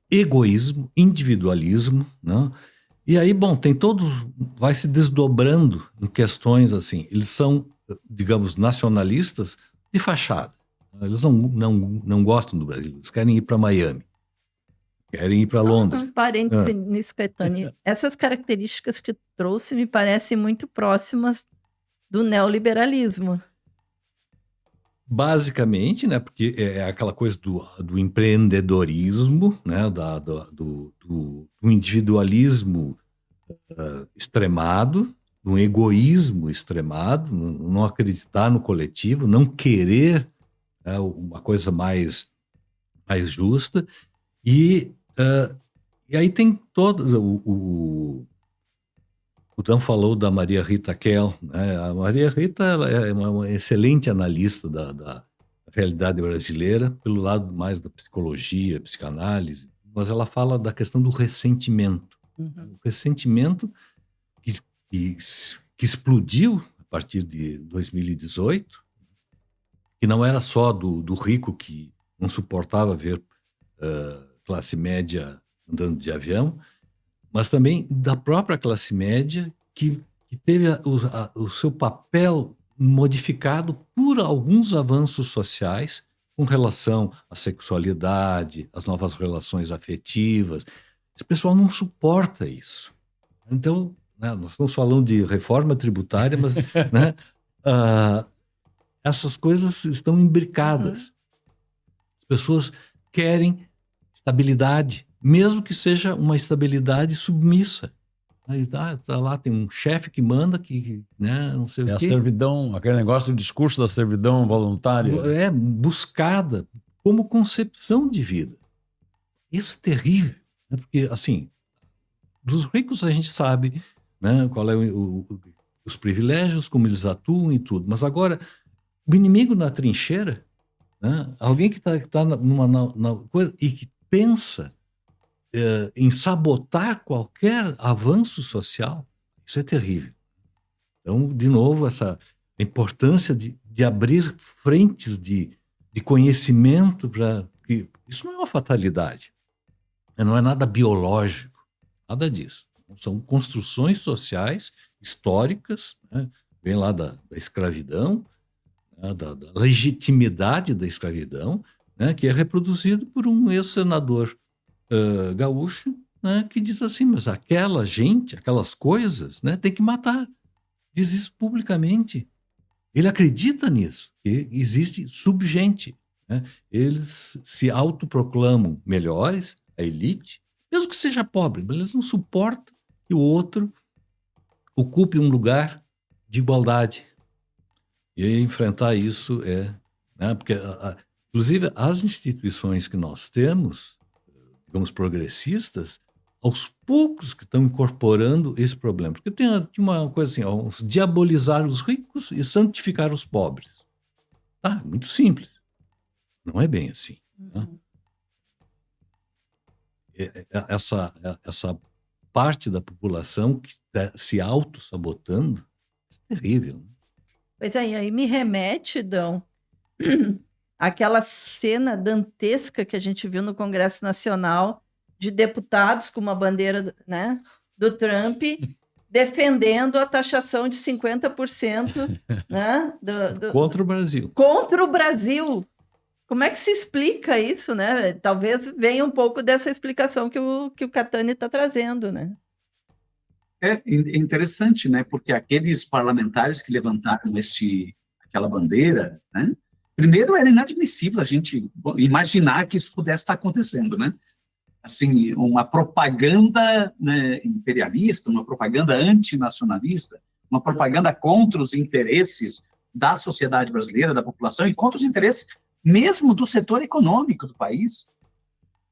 Speaker 3: egoísmo, individualismo, né? E aí, bom, vai se desdobrando em questões assim. Eles são, digamos, nacionalistas de fachada. Eles não gostam do Brasil, eles querem ir para Miami. Querem ir para Londres.
Speaker 2: Um parêntese nisso, Caetano. Essas características que trouxe me parecem muito próximas do neoliberalismo.
Speaker 3: Basicamente, né, porque é aquela coisa do empreendedorismo, né, do individualismo extremado, um egoísmo extremado, não acreditar no coletivo, não querer uma coisa mais justa. E aí tem todo o Dan falou da Maria Rita Kell, né? A Maria Rita, ela é uma excelente analista da realidade brasileira, pelo lado mais da psicologia, psicanálise, mas ela fala da questão do ressentimento. O ressentimento que explodiu a partir de 2018, que não era só do rico que não suportava ver classe média andando de avião, mas também da própria classe média que teve o seu papel modificado por alguns avanços sociais com relação à sexualidade, às novas relações afetivas. Esse pessoal não suporta isso. Então, né, nós estamos falando de reforma tributária, mas né, essas coisas estão imbricadas. As pessoas querem estabilidade, mesmo que seja uma estabilidade submissa. Aí tá lá, tem um chefe que manda, que né, não sei o quê.
Speaker 5: A servidão, aquele negócio do discurso da servidão voluntária.
Speaker 3: É buscada como concepção de vida. Isso é terrível, né? Porque, assim, dos ricos a gente sabe, né, qual é os privilégios, como eles atuam e tudo. Mas agora, o inimigo na trincheira, né, alguém que tá numa coisa e que pensa em sabotar qualquer avanço social, isso é terrível. Então, de novo, essa importância de abrir frentes de conhecimento para que isso não é uma fatalidade, não é nada biológico, nada disso. São construções sociais históricas, né? Vem lá da escravidão, né? da legitimidade da escravidão, né? Que é reproduzido por um ex-senador gaúcho, né, que diz assim, mas aquela gente, aquelas coisas, né, tem que matar. Diz isso publicamente. Ele acredita nisso, que existe subgente. Né? Eles se autoproclamam melhores, a elite, mesmo que seja pobre, mas eles não suportam que o outro ocupe um lugar de igualdade. E aí, enfrentar isso né, porque, inclusive, as instituições que nós temos, digamos, progressistas, aos poucos que estão incorporando esse problema. Porque tem uma coisa assim, diabolizar os ricos e santificar os pobres. Tá, muito simples. Não é bem assim. Né? Essa parte da população que está se auto-sabotando, isso é terrível. Né?
Speaker 2: Pois aí me remete, Dão, aquela cena dantesca que a gente viu no Congresso Nacional de deputados com uma bandeira, né, do Trump defendendo a taxação de 50%, né,
Speaker 3: contra o Brasil.
Speaker 2: Contra o Brasil. Como é que se explica isso, né? Talvez venha um pouco dessa explicação que o Catani está trazendo, né?
Speaker 6: É interessante, né? Porque aqueles parlamentares que levantaram aquela bandeira, né? Primeiro, era inadmissível a gente imaginar que isso pudesse estar acontecendo, né? Assim, uma propaganda, né, imperialista, uma propaganda antinacionalista, uma propaganda contra os interesses da sociedade brasileira, da população, e contra os interesses mesmo do setor econômico do país.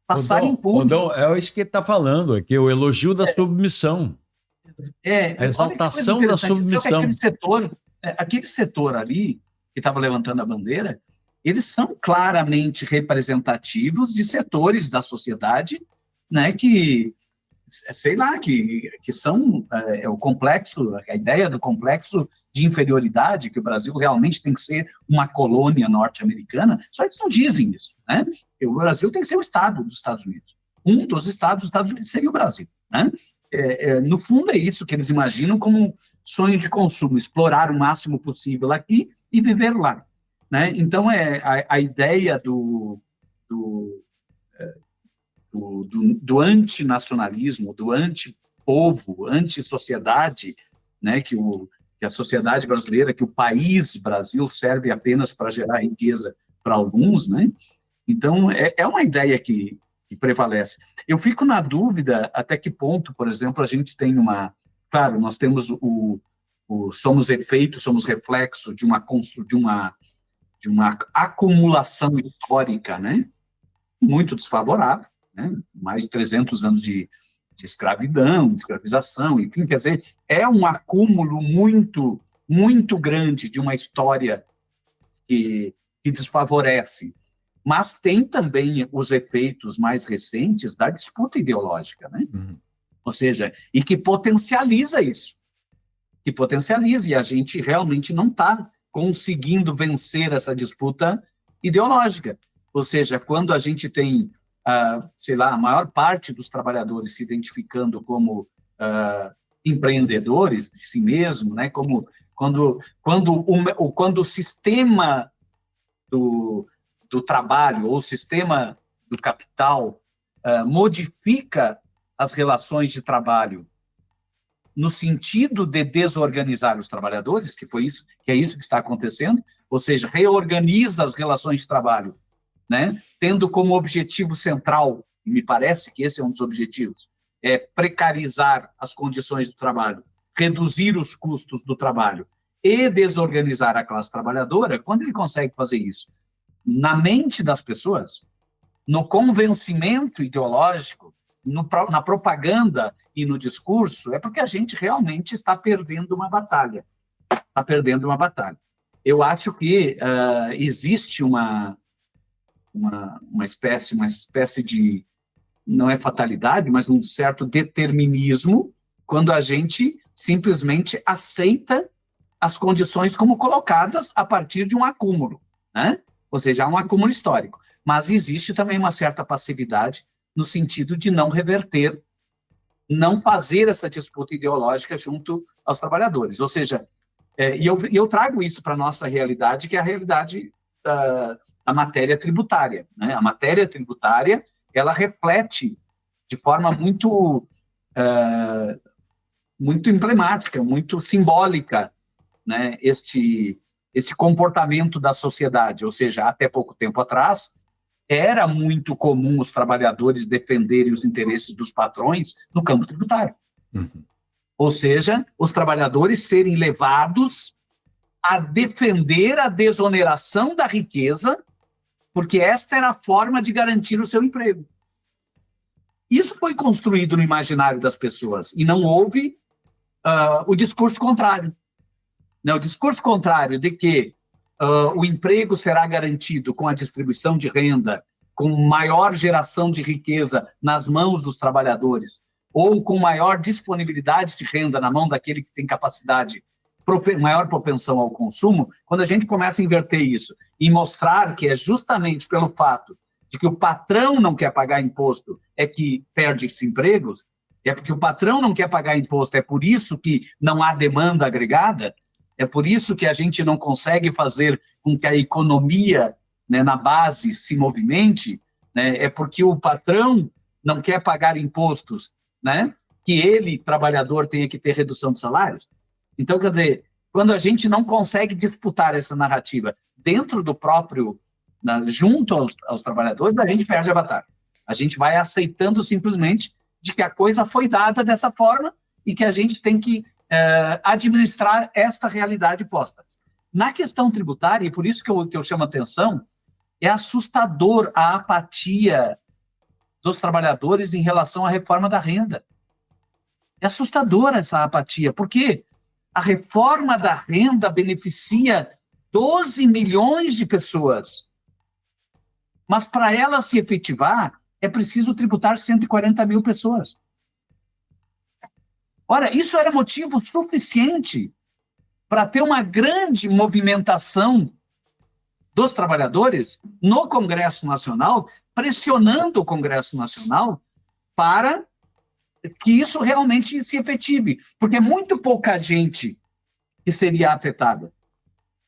Speaker 6: Passar em público.
Speaker 5: É isso que ele está falando aqui, o elogio da submissão. A exaltação da submissão.
Speaker 6: Aquele setor ali, que estava levantando a bandeira, eles são claramente representativos de setores da sociedade, né, que, sei lá, que são o complexo, a ideia do complexo de inferioridade, que o Brasil realmente tem que ser uma colônia norte-americana, só eles não dizem isso, né? O Brasil tem que ser o Estado dos Estados Unidos. Um dos estados dos Estados Unidos seria o Brasil, né? No fundo, é isso que eles imaginam como um sonho de consumo, explorar o máximo possível aqui e viver lá. Né? Então, a ideia do antinacionalismo, do antipovo, antissociedade, né? que a sociedade brasileira, que o país Brasil serve apenas para gerar riqueza para alguns, né? Então, é uma ideia que prevalece. Eu fico na dúvida até que ponto, por exemplo, a gente tem claro, nós temos somos efeito, somos reflexo de uma acumulação histórica, né? Muito desfavorável, né? Mais de 300 anos de escravidão, de escravização, enfim, quer dizer, é um acúmulo muito, muito grande de uma história que desfavorece. Mas tem também os efeitos mais recentes da disputa ideológica, né? Ou seja, e que potencializa isso. Que potencializa, e a gente realmente não está conseguindo vencer essa disputa ideológica. Ou seja, quando a gente tem, sei lá, a maior parte dos trabalhadores se identificando como empreendedores de si mesmo, né? Como quando o sistema do trabalho ou o sistema do capital modifica as relações de trabalho no sentido de desorganizar os trabalhadores, que é isso que está acontecendo, ou seja, reorganiza as relações de trabalho, né? Tendo como objetivo central, e me parece que esse é um dos objetivos, é precarizar as condições do trabalho, reduzir os custos do trabalho e desorganizar a classe trabalhadora. Quando ele consegue fazer isso na mente das pessoas, no convencimento ideológico, na propaganda e no discurso, é porque a gente realmente está perdendo uma batalha. Está perdendo uma batalha. Eu acho que existe uma espécie de, não é fatalidade, mas um certo determinismo, quando a gente simplesmente aceita as condições como colocadas a partir de um acúmulo, né? Ou seja, há um acúmulo histórico. Mas existe também uma certa passividade no sentido de não reverter, não fazer essa disputa ideológica junto aos trabalhadores. Ou seja, e eu trago isso para a nossa realidade, que é a realidade da matéria tributária, né? A matéria tributária, ela reflete de forma muito emblemática, muito simbólica, né? Esse comportamento da sociedade. Ou seja, até pouco tempo atrás, era muito comum os trabalhadores defenderem os interesses dos patrões no campo tributário. Ou seja, os trabalhadores serem levados a defender a desoneração da riqueza, porque esta era a forma de garantir o seu emprego. Isso foi construído no imaginário das pessoas, e não houve o discurso contrário. O discurso contrário de que o emprego será garantido com a distribuição de renda, com maior geração de riqueza nas mãos dos trabalhadores, ou com maior disponibilidade de renda na mão daquele que tem capacidade, maior propensão ao consumo. Quando a gente começa a inverter isso e mostrar que é justamente pelo fato de que o patrão não quer pagar imposto é que perde-se empregos, é porque o patrão não quer pagar imposto, é por isso que não há demanda agregada, é por isso que a gente não consegue fazer com que a economia, né, na base se movimente, né, é porque o patrão não quer pagar impostos, né, que ele, trabalhador, tenha que ter redução de salários. Então, quer dizer, quando a gente não consegue disputar essa narrativa dentro do próprio, junto aos trabalhadores, a gente perde a batalha. A gente vai aceitando simplesmente de que a coisa foi dada dessa forma e que a gente tem que administrar esta realidade posta. Na questão tributária, e por isso que eu chamo a atenção, é assustador a apatia dos trabalhadores em relação à reforma da renda. É assustadora essa apatia, porque a reforma da renda beneficia 12 milhões de pessoas, mas para ela se efetivar, é preciso tributar 140 mil pessoas. Ora, isso era motivo suficiente para ter uma grande movimentação dos trabalhadores no Congresso Nacional, pressionando o Congresso Nacional para que isso realmente se efetive, porque é muito pouca gente que seria afetada.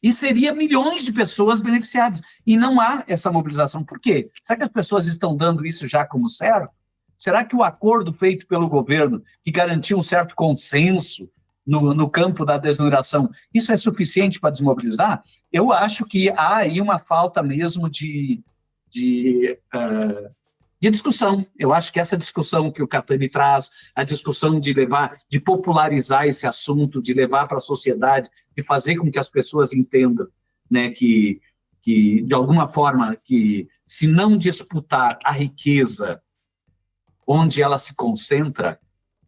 Speaker 6: E seria milhões de pessoas beneficiadas. E não há essa mobilização. Por quê? Será que as pessoas estão dando isso já como certo? Será que o acordo feito pelo governo, que garantiu um certo consenso no campo da desoneração, isso é suficiente para desmobilizar? Eu acho que há aí uma falta mesmo de de discussão. Eu acho que essa discussão que o Catani traz, a discussão de popularizar esse assunto, de levar para a sociedade, de fazer com que as pessoas entendam, né, que de alguma forma, que se não disputar a riqueza onde ela se concentra,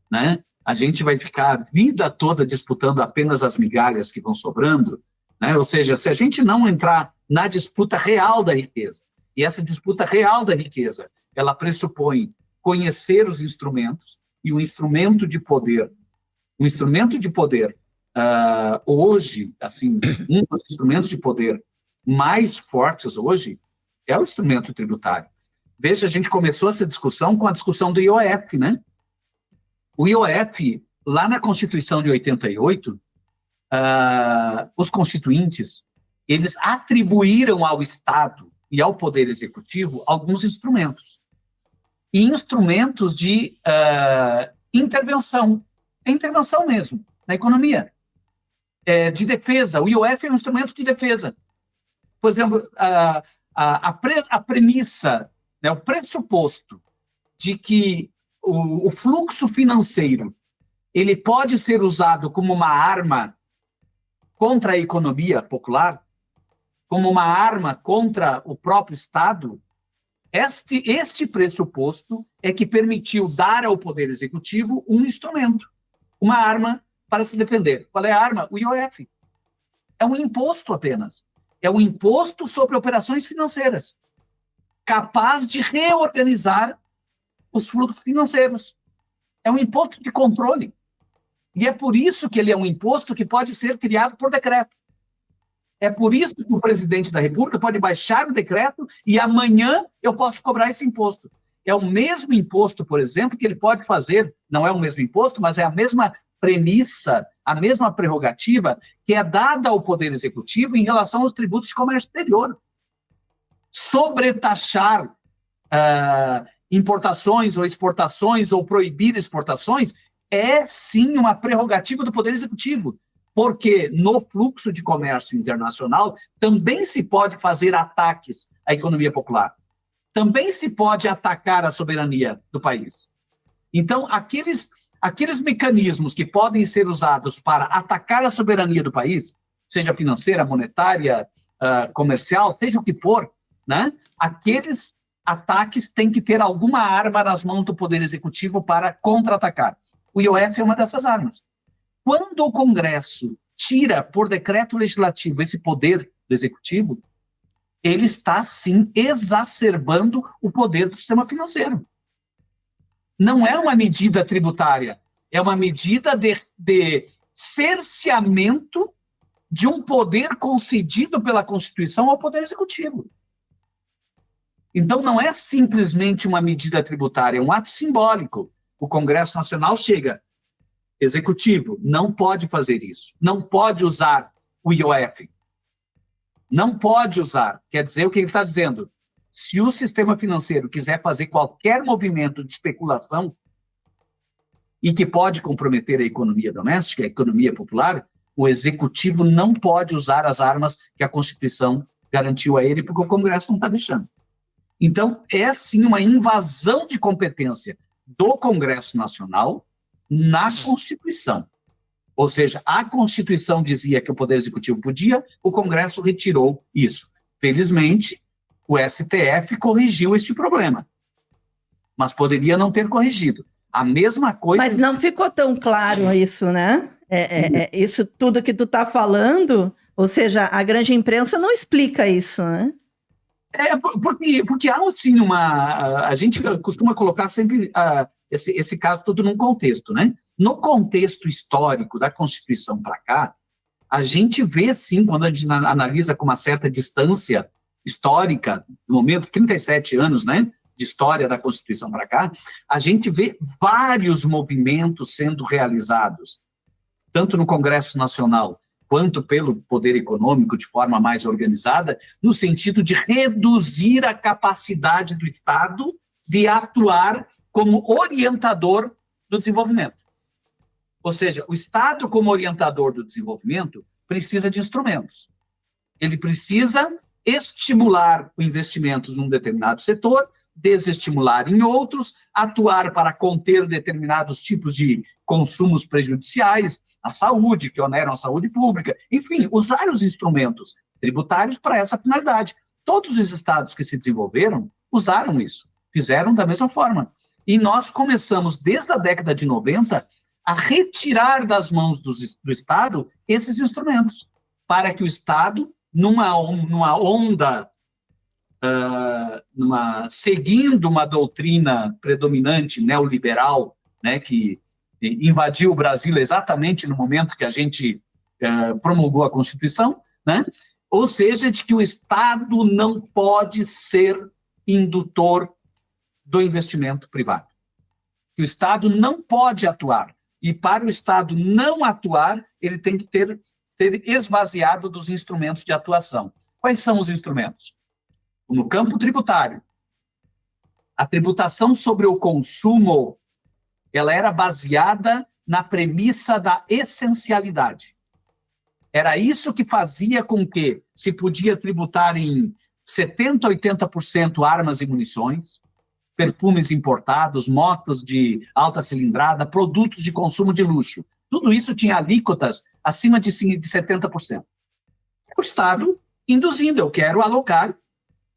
Speaker 6: né, a gente vai ficar a vida toda disputando apenas as migalhas que vão sobrando, né? Ou seja, se a gente não entrar na disputa real da riqueza, e essa disputa real da riqueza, ela pressupõe conhecer os instrumentos, e o instrumento de poder, hoje, assim, um dos instrumentos de poder mais fortes hoje é o instrumento tributário. Veja, a gente começou essa discussão com a discussão do IOF, né? O IOF, lá na Constituição de 88, os constituintes, eles atribuíram ao Estado e ao Poder Executivo alguns instrumentos. E instrumentos de intervenção mesmo, na economia. De defesa, o IOF é um instrumento de defesa. Por exemplo, a premissa, né, o pressuposto de que o fluxo financeiro ele pode ser usado como uma arma contra a economia popular, como uma arma contra o próprio Estado, este pressuposto é que permitiu dar ao Poder Executivo um instrumento, uma arma para se defender. Qual é a arma? O IOF. É um imposto apenas. É um imposto sobre operações financeiras, capaz de reorganizar os fluxos financeiros. É um imposto de controle. E é por isso que ele é um imposto que pode ser criado por decreto. É por isso que o presidente da República pode baixar o decreto e amanhã eu posso cobrar esse imposto. É o mesmo imposto, por exemplo, que ele pode fazer, não é o mesmo imposto, mas é a mesma premissa, a mesma prerrogativa que é dada ao Poder Executivo em relação aos tributos de comércio exterior. Sobretaxar importações ou exportações ou proibir exportações é, sim, uma prerrogativa do Poder Executivo, porque no fluxo de comércio internacional também se pode fazer ataques à economia popular, também se pode atacar a soberania do país. Então, aqueles mecanismos que podem ser usados para atacar a soberania do país, seja financeira, monetária, comercial, seja o que for, né? Aqueles ataques têm que ter alguma arma nas mãos do Poder Executivo para contra-atacar. O IOF é uma dessas armas. Quando o Congresso tira por decreto legislativo esse poder do Executivo, ele está, sim, exacerbando o poder do sistema financeiro. Não é uma medida tributária, é uma medida de cerceamento de um poder concedido pela Constituição ao Poder Executivo. Então, não é simplesmente uma medida tributária, é um ato simbólico. O Congresso Nacional chega, Executivo, não pode fazer isso, não pode usar o IOF, não pode usar. Quer dizer, o que ele está dizendo? Se o sistema financeiro quiser fazer qualquer movimento de especulação e que pode comprometer a economia doméstica, a economia popular, o Executivo não pode usar as armas que a Constituição garantiu a ele, porque o Congresso não está deixando. Então, é sim uma invasão de competência do Congresso Nacional na Constituição. Ou seja, a Constituição dizia que o Poder Executivo podia, o Congresso retirou isso. Felizmente, o STF corrigiu este problema, mas poderia não ter corrigido. A mesma coisa...
Speaker 2: Mas não ficou tão claro isso, né? Isso tudo que tu está falando, ou seja, a grande imprensa não explica isso, né?
Speaker 6: Porque há, sim, a gente costuma colocar sempre esse caso todo num contexto, né? No contexto histórico da Constituição para cá, a gente vê, sim, quando a gente analisa com uma certa distância histórica, no momento, 37 anos, né, de história da Constituição para cá, a gente vê vários movimentos sendo realizados, tanto no Congresso Nacional quanto pelo poder econômico de forma mais organizada, no sentido de reduzir a capacidade do Estado de atuar como orientador do desenvolvimento. Ou seja, o Estado, como orientador do desenvolvimento, precisa de instrumentos. Ele precisa estimular o investimento num determinado setor, desestimular em outros, atuar para conter determinados tipos de consumos prejudiciais à saúde, que oneram a saúde pública, enfim, usar os instrumentos tributários para essa finalidade. Todos os estados que se desenvolveram usaram isso, fizeram da mesma forma. E nós começamos, desde a década de 90, a retirar das mãos do Estado esses instrumentos, para que o Estado, numa onda, seguindo uma doutrina predominante neoliberal, né, que invadiu o Brasil exatamente no momento que a gente promulgou a Constituição, né, ou seja, de que o Estado não pode ser indutor do investimento privado. Que o Estado não pode atuar. E para o Estado não atuar, ele tem que ser esvaziado dos instrumentos de atuação. Quais são os instrumentos? No campo tributário, a tributação sobre o consumo, ela era baseada na premissa da essencialidade. Era isso que fazia com que se podia tributar em 70%, 80% armas e munições, perfumes importados, motos de alta cilindrada, produtos de consumo de luxo. Tudo isso tinha alíquotas acima de 70%. O Estado induzindo, eu quero alocar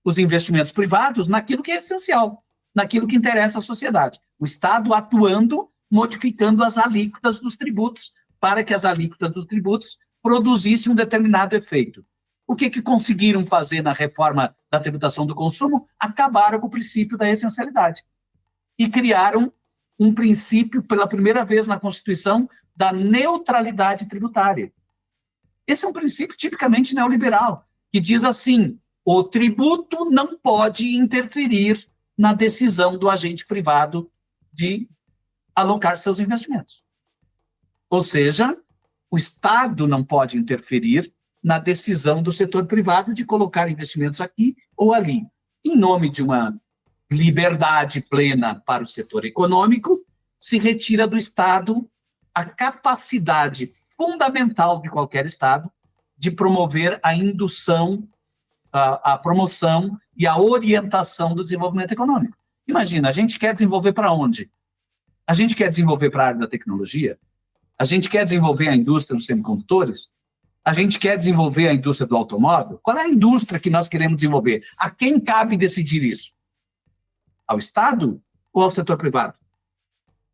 Speaker 6: os investimentos privados naquilo que é essencial, naquilo que interessa à sociedade. O Estado atuando, modificando as alíquotas dos tributos, para que as alíquotas dos tributos produzissem um determinado efeito. O que conseguiram fazer na reforma da tributação do consumo? Acabaram com o princípio da essencialidade. E criaram um princípio, pela primeira vez na Constituição, da neutralidade tributária. Esse é um princípio tipicamente neoliberal, que diz assim: o tributo não pode interferir na decisão do agente privado de alocar seus investimentos. Ou seja, o Estado não pode interferir na decisão do setor privado de colocar investimentos aqui ou ali. Em nome de uma liberdade plena para o setor econômico, se retira do Estado a capacidade fundamental de qualquer Estado de promover a indução, a promoção e a orientação do desenvolvimento econômico. Imagina, a gente quer desenvolver para onde? A gente quer desenvolver para a área da tecnologia? A gente quer desenvolver a indústria dos semicondutores? A gente quer desenvolver a indústria do automóvel? Qual é a indústria que nós queremos desenvolver? A quem cabe decidir isso? Ao Estado ou ao setor privado?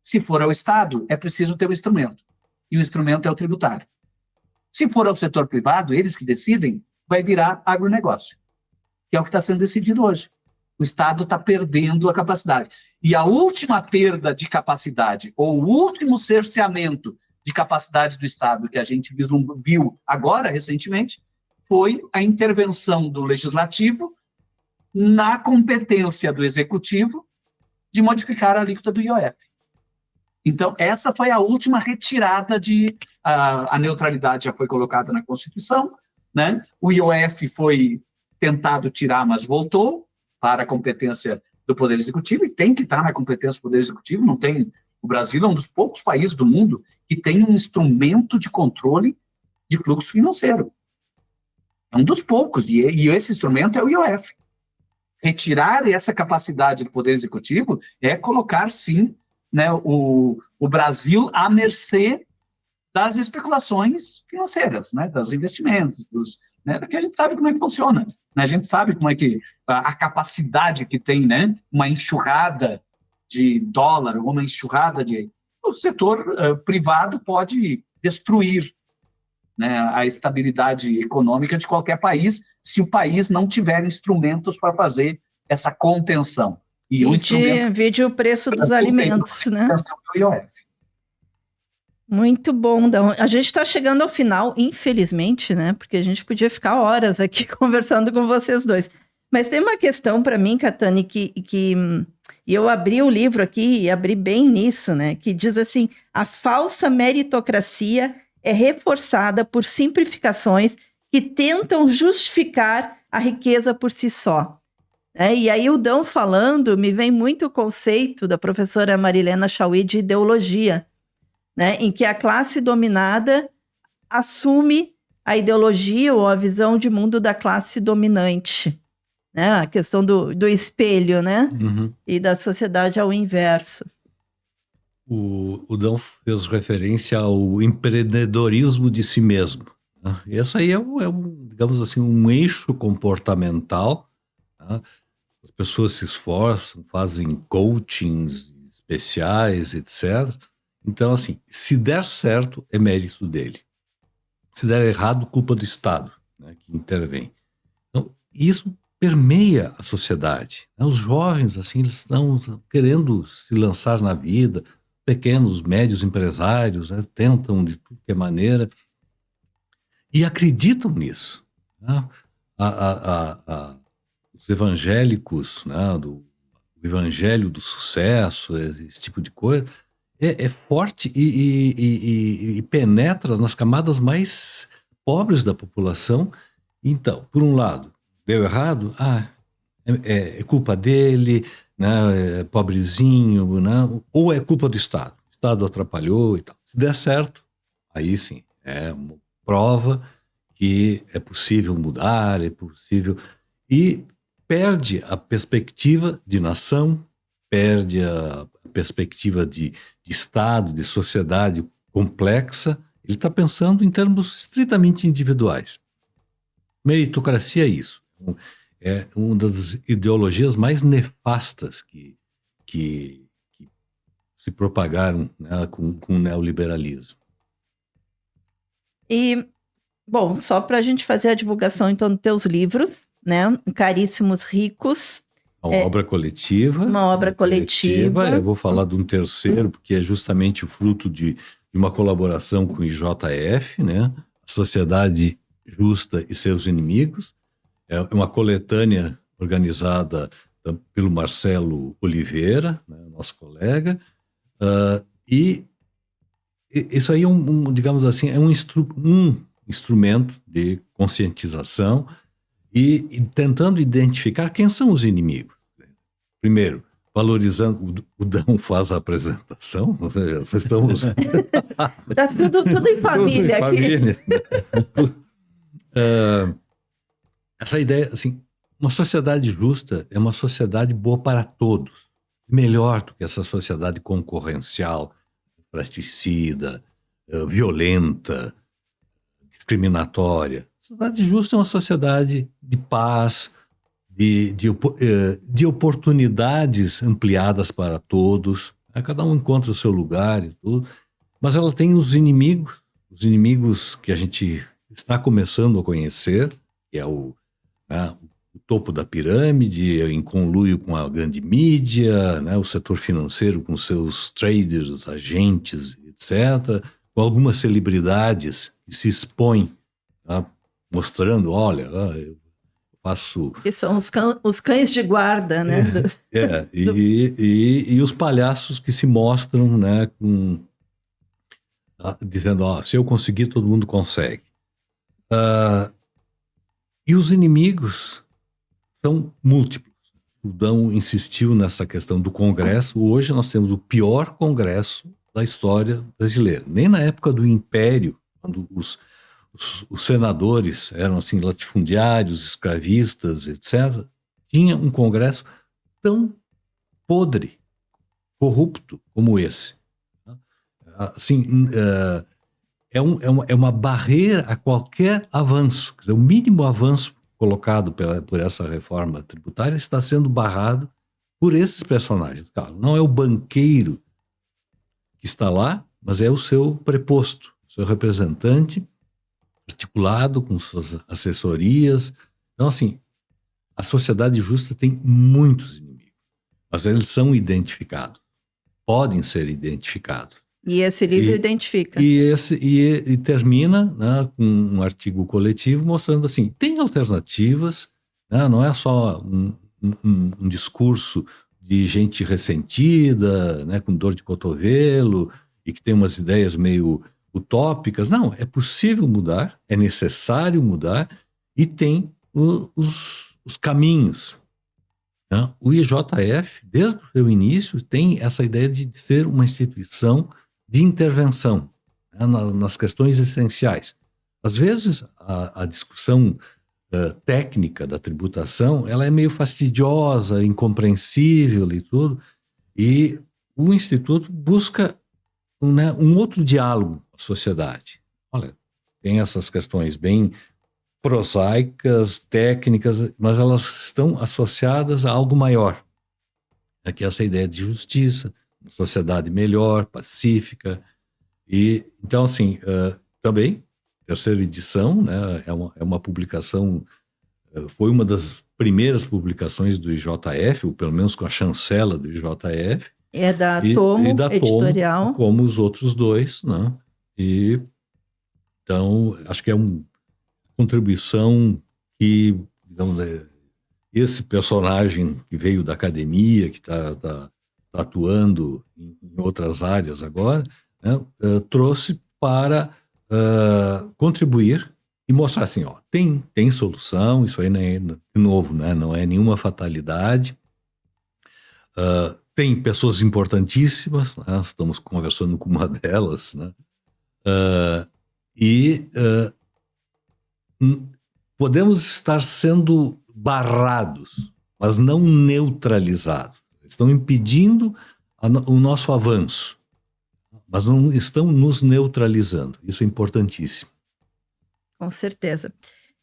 Speaker 6: Se for ao Estado, é preciso ter um instrumento. E o instrumento é o tributário. Se for ao setor privado, eles que decidem, vai virar agronegócio, que é o que está sendo decidido hoje. O Estado está perdendo a capacidade. E a última perda de capacidade, ou o último cerceamento de capacidade do Estado que a gente viu agora, recentemente, foi a intervenção do Legislativo na competência do Executivo de modificar a alíquota do IOF. Então, essa foi a última retirada a neutralidade já foi colocada na Constituição, né? O IOF foi tentado tirar, mas voltou para a competência do Poder Executivo, e tem que estar na competência do Poder Executivo. Não tem. O Brasil é um dos poucos países do mundo que tem um instrumento de controle de fluxo financeiro. É um dos poucos, e esse instrumento é o IOF. Retirar essa capacidade do Poder Executivo é colocar, sim, né, o Brasil à mercê das especulações financeiras, né, dos investimentos, que a gente sabe como é que funciona. Né, a gente sabe como é que a capacidade que tem, né, uma enxurrada de dólar, uma enxurrada de... O setor privado pode destruir, né, a estabilidade econômica de qualquer país se o país não tiver instrumentos para fazer essa contenção.
Speaker 2: E o preço dos alimentos, né? Muito bom. Então, a gente está chegando ao final, infelizmente, né? Porque a gente podia ficar horas aqui conversando com vocês dois. Mas tem uma questão para mim, Catani, que eu abri o livro aqui e abri bem nisso, né? Que diz assim: a falsa meritocracia é reforçada por simplificações que tentam justificar a riqueza por si só. E aí o Dão falando, me vem muito o conceito da professora Marilena Chauí de ideologia, né? Em que a classe dominada assume a ideologia ou a visão de mundo da classe dominante. né? A questão do espelho, né?
Speaker 3: Uhum.
Speaker 2: E da sociedade ao inverso.
Speaker 3: O Dão fez referência ao empreendedorismo de si mesmo, né? E isso aí digamos assim, um eixo comportamental, né? As pessoas se esforçam, fazem coachings especiais, etc. Então, assim, se der certo, é mérito dele. Se der errado, culpa do Estado, né, que intervém. Então, isso permeia a sociedade, né? Os jovens, assim, eles estão querendo se lançar na vida, pequenos, médios empresários, né, tentam de tudo que é maneira e acreditam nisso, né? Os evangélicos, né, o evangelho do sucesso, esse tipo de coisa, é forte e penetra nas camadas mais pobres da população. Então, por um lado, deu errado, é culpa dele, né, é pobrezinho, né, ou é culpa do Estado. O Estado atrapalhou e tal. Se der certo, aí sim, é uma prova que é possível mudar, é possível... E perde a perspectiva de nação, perde a perspectiva de Estado, de sociedade complexa. Ele está pensando em termos estritamente individuais. Meritocracia é isso. É uma das ideologias mais nefastas que se propagaram, né, com o neoliberalismo.
Speaker 2: E, bom, só para a gente fazer a divulgação, então, dos teus livros, né? Caríssimos Ricos.
Speaker 3: Uma obra coletiva.
Speaker 2: Uma obra coletiva.
Speaker 3: Eu vou falar de um terceiro, porque é justamente o fruto de uma colaboração com o IJF, né? A Sociedade Justa e Seus Inimigos. É uma coletânea organizada pelo Marcelo Oliveira, né, nosso colega. E isso aí é digamos assim, é um instrumento de conscientização e tentando identificar quem são os inimigos. Primeiro, valorizando, o Dão faz a apresentação, ou seja, nós estamos...
Speaker 2: Tá tudo em família aqui.
Speaker 3: Essa ideia, assim, uma sociedade justa é uma sociedade boa para todos, melhor do que essa sociedade concorrencial, fratricida, violenta, discriminatória. A sociedade justa é uma sociedade de paz, de oportunidades ampliadas para todos. Cada um encontra o seu lugar e tudo. Mas ela tem os inimigos que a gente está começando a conhecer, que é o topo da pirâmide, em conluio com a grande mídia, né, o setor financeiro com seus traders, agentes, etc., com algumas celebridades que se expõem, tá, mostrando, olha, eu faço...
Speaker 2: Que são os cães de guarda, né?
Speaker 3: E os palhaços que se mostram, né, dizendo, se eu conseguir, todo mundo consegue. E os inimigos são múltiplos. O Dão insistiu nessa questão do Congresso. Hoje nós temos o pior Congresso da história brasileira. Nem na época do Império, quando os senadores eram assim latifundiários, escravistas, etc., tinha um Congresso tão podre, corrupto como esse. Assim, é uma barreira a qualquer avanço. Quer dizer, o mínimo avanço colocado por essa reforma tributária está sendo barrado por esses personagens. Claro, não é o banqueiro que está lá, mas é o seu preposto, o seu representante, articulado com suas assessorias. Então, assim, a sociedade justa tem muitos inimigos, mas eles são identificados, podem ser identificados.
Speaker 2: E esse livro identifica.
Speaker 3: E termina, né, com um artigo coletivo mostrando assim, tem alternativas, né, não é só um discurso de gente ressentida, né, com dor de cotovelo e que tem umas ideias meio utópicas. Não, é possível mudar, é necessário mudar e tem os caminhos. Né? O IJF, desde o seu início, tem essa ideia de ser uma instituição de intervenção, né, nas questões essenciais. Às vezes, a discussão técnica da tributação, ela é meio fastidiosa, incompreensível e tudo, e o Instituto busca um outro diálogo com a sociedade. Olha, tem essas questões bem prosaicas, técnicas, mas elas estão associadas a algo maior, que é essa ideia de justiça, uma sociedade melhor, pacífica. E então, assim, também, terceira edição, né, é uma publicação, foi uma das primeiras publicações do IJF, ou pelo menos com a chancela do IJF.
Speaker 2: É da Tomo
Speaker 3: da
Speaker 2: Editorial.
Speaker 3: Tomo, como os outros dois, né? E então, acho que é uma contribuição que, digamos, esse personagem que veio da academia, que está atuando em outras áreas agora, né, trouxe para contribuir e mostrar assim, ó, tem solução, isso aí não é, de novo, né, não é nenhuma fatalidade. Tem pessoas importantíssimas, né, estamos conversando com uma delas, né, podemos estar sendo barrados, mas não neutralizados. Estão impedindo o nosso avanço, mas não estão nos neutralizando. Isso é importantíssimo.
Speaker 2: Com certeza.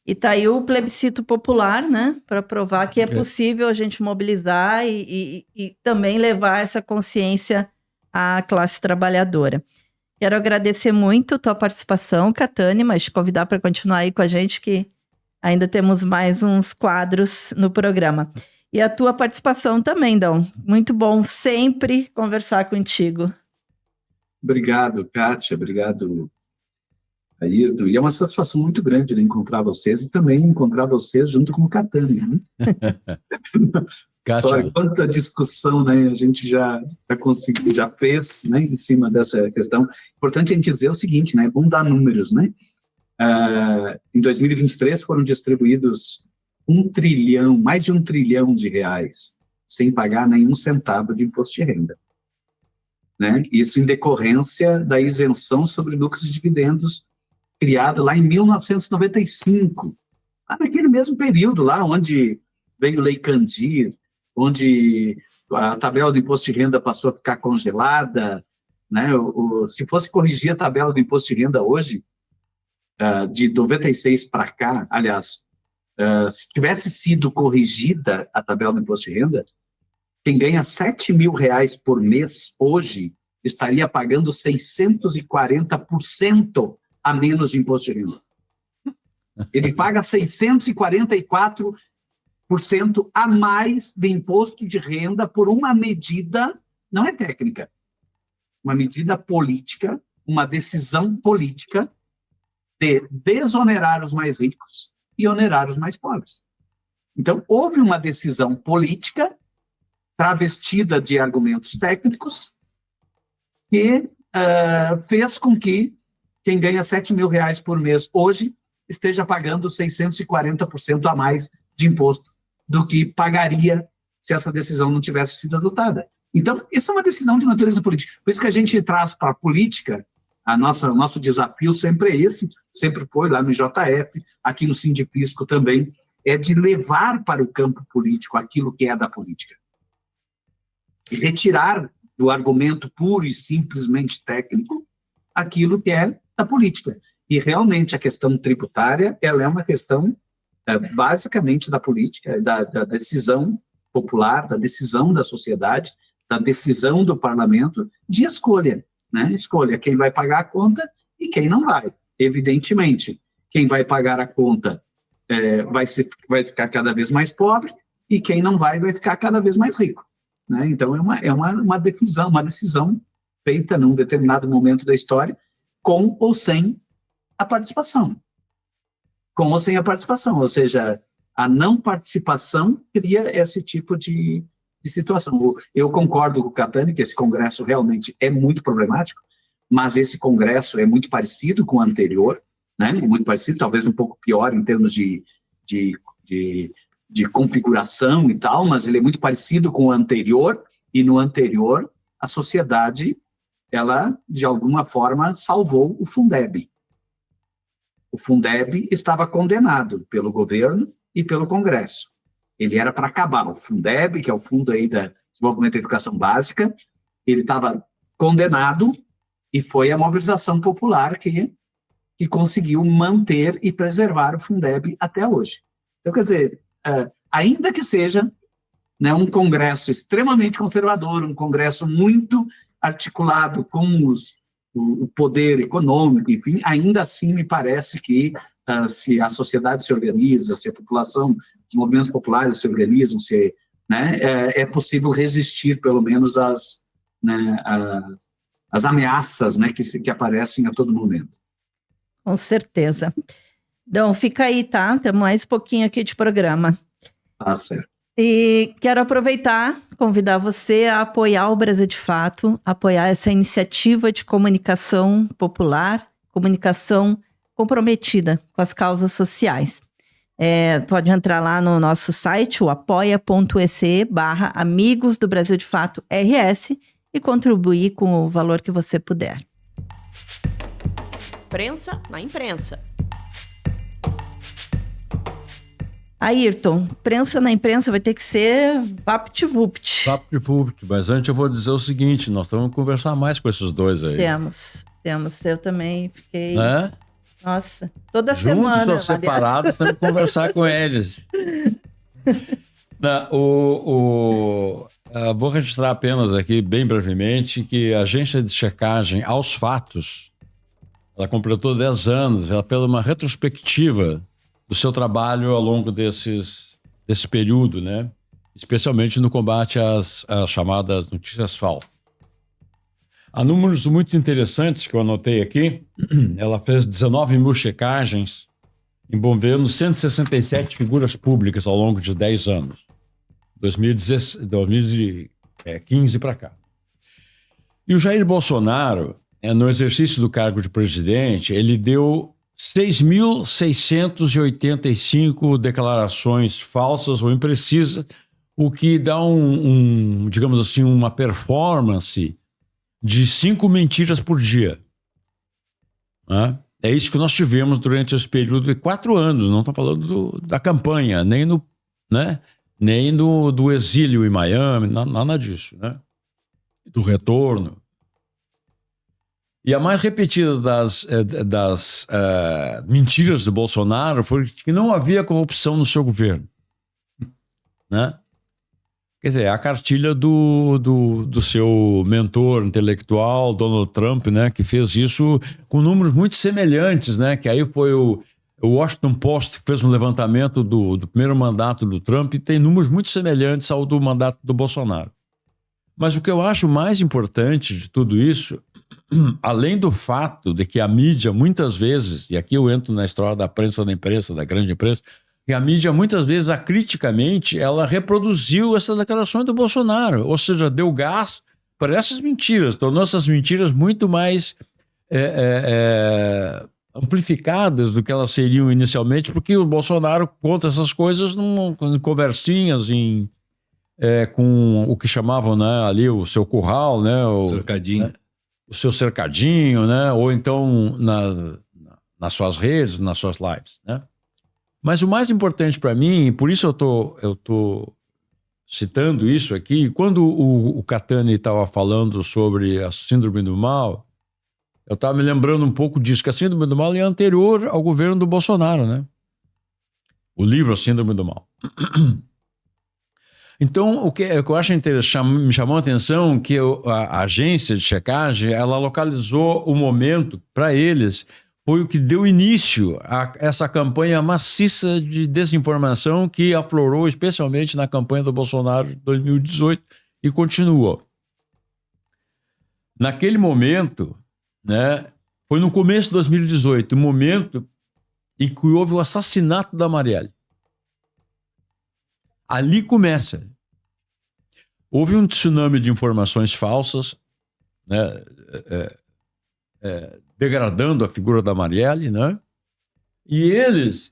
Speaker 2: E tá aí o plebiscito popular, né? Para provar que é possível a gente mobilizar e também levar essa consciência à classe trabalhadora. Quero agradecer muito a tua participação, Catane, mas te convidar para continuar aí com a gente, que ainda temos mais uns quadros no programa. E a tua participação também, Dom. Muito bom sempre conversar contigo.
Speaker 6: Obrigado, Kátia. Obrigado, Ayrton. E é uma satisfação muito grande, né, encontrar vocês e também encontrar vocês junto com o Catane, né? História, quanta discussão, né, a gente já conseguiu, já fez, né, em cima dessa questão. Importante a gente dizer o seguinte, né, é bom dar números, né? Em 2023 foram distribuídos mais de 1 trilhão de reais, sem pagar nenhum centavo de imposto de renda. Né? Isso em decorrência da isenção sobre lucros e dividendos criada lá em 1995, naquele mesmo período lá onde veio Lei Candir, onde a tabela do imposto de renda passou a ficar congelada, né? Se fosse corrigir a tabela do imposto de renda hoje, de 96 para cá, aliás, se tivesse sido corrigida a tabela do imposto de renda, quem ganha R$7.000 por mês hoje estaria pagando 640% a menos de imposto de renda. Ele paga 644% a mais de imposto de renda por uma medida, não é técnica, uma medida política, uma decisão política de desonerar os mais ricos e onerar os mais pobres. Então, houve uma decisão política travestida de argumentos técnicos que fez com que quem ganha R$7.000 por mês hoje esteja pagando 640% a mais de imposto do que pagaria se essa decisão não tivesse sido adotada. Então, isso é uma decisão de natureza política. Por isso que a gente traz para a política, nosso desafio sempre é esse, sempre foi lá no IJF, aqui no Sindifisco também, é de levar para o campo político aquilo que é da política. E retirar do argumento puro e simplesmente técnico aquilo que é da política. E realmente a questão tributária, ela é uma questão basicamente da política, da decisão popular, da decisão da sociedade, da decisão do parlamento de escolha, né? Escolha quem vai pagar a conta e quem não vai. Evidentemente, quem vai pagar a conta vai ficar cada vez mais pobre e quem não vai ficar cada vez mais rico. Né? Então, é uma decisão feita num determinado momento da história, com ou sem a participação. Com ou sem a participação, ou seja, a não participação cria esse tipo de situação. Eu concordo com o Catane que esse congresso realmente é muito problemático, mas esse congresso é muito parecido com o anterior, né? É muito parecido, talvez um pouco pior em termos de configuração e tal, mas ele é muito parecido com o anterior, e no anterior a sociedade, ela, de alguma forma, salvou o Fundeb. O Fundeb estava condenado pelo governo e pelo Congresso. Ele era para acabar. O Fundeb, que é o Fundo aí da Desenvolvimento da Educação Básica, ele estava condenado e foi a mobilização popular que conseguiu manter e preservar o Fundeb até hoje. Então, quer dizer, ainda que seja, né, um Congresso extremamente conservador, um Congresso muito articulado com o poder econômico, enfim, ainda assim me parece que se a sociedade se organiza, se a população, os movimentos populares se organizam, né, é possível resistir, pelo menos, às ameaças, né, que aparecem a todo momento.
Speaker 2: Com certeza. Então, fica aí, tá? Temos mais um pouquinho aqui de programa.
Speaker 6: Tá certo.
Speaker 2: E quero aproveitar, convidar você a apoiar o Brasil de Fato, apoiar essa iniciativa de comunicação popular, comunicação comprometida com as causas sociais. Pode entrar lá no nosso site, o apoia.se/Amigos do Brasil de Fato RS e contribuir com o valor que você puder.
Speaker 1: Prensa na imprensa.
Speaker 2: Ayrton, prensa na imprensa vai ter que ser vapt-vupt.
Speaker 5: Vapt-vupt, mas antes eu vou dizer o seguinte, nós temos que conversar mais com esses dois aí.
Speaker 2: Temos. Eu também fiquei...
Speaker 5: Né?
Speaker 2: Nossa, toda
Speaker 5: Juntos
Speaker 2: semana.
Speaker 5: ou separados, temos que conversar com eles. Vou registrar apenas aqui, bem brevemente, que a agência de checagem aos fatos, ela completou 10 anos, ela pela uma retrospectiva do seu trabalho ao longo desse período, né? Especialmente no combate às chamadas notícias falsas. Há números muito interessantes que eu anotei aqui. Ela fez 19 mil checagens, envolvendo 167 figuras públicas ao longo de 10 anos. 2015 para cá. E o Jair Bolsonaro, no exercício do cargo de presidente, ele deu 6.685 declarações falsas ou imprecisas, o que dá digamos assim, uma performance de 5 mentiras por dia. Né? É isso que nós tivemos durante esse período de 4 anos. Não estou falando da campanha, nem do exílio em Miami, nada disso, né? Do retorno. E a mais repetida das mentiras do Bolsonaro foi que não havia corrupção no seu governo. Né? Quer dizer, a cartilha do seu mentor intelectual, Donald Trump, né, que fez isso com números muito semelhantes, né? Que aí foi o Washington Post que fez um levantamento do primeiro mandato do Trump e tem números muito semelhantes ao do mandato do Bolsonaro. Mas o que eu acho mais importante de tudo isso, além do fato de que a mídia muitas vezes, e aqui eu entro na história da prensa da imprensa, da grande imprensa, que a mídia muitas vezes, acriticamente, ela reproduziu essas declarações do Bolsonaro, ou seja, deu gás para essas mentiras, tornou essas mentiras muito mais amplificadas do que elas seriam inicialmente, porque o Bolsonaro conta essas coisas em conversinhas, com o que chamavam, né, ali o seu curral, né,
Speaker 3: cercadinho.
Speaker 5: Né, o seu cercadinho, né, ou então nas suas redes, nas suas lives, né. Mas o mais importante para mim, por isso eu tô citando isso aqui, quando o Catani estava falando sobre a síndrome do mal, eu estava me lembrando um pouco disso, que a síndrome do mal é anterior ao governo do Bolsonaro, né? O livro A Síndrome do Mal. Então, o que eu acho interessante, me chamou a atenção que a agência de checagem, ela localizou o momento, para eles, foi o que deu início a essa campanha maciça de desinformação que aflorou especialmente na campanha do Bolsonaro de 2018 e continua. Naquele momento, né, foi no começo de 2018, o momento em que houve o assassinato da Marielle. Ali começa. Houve um tsunami de informações falsas, né, degradando a figura da Marielle, né? E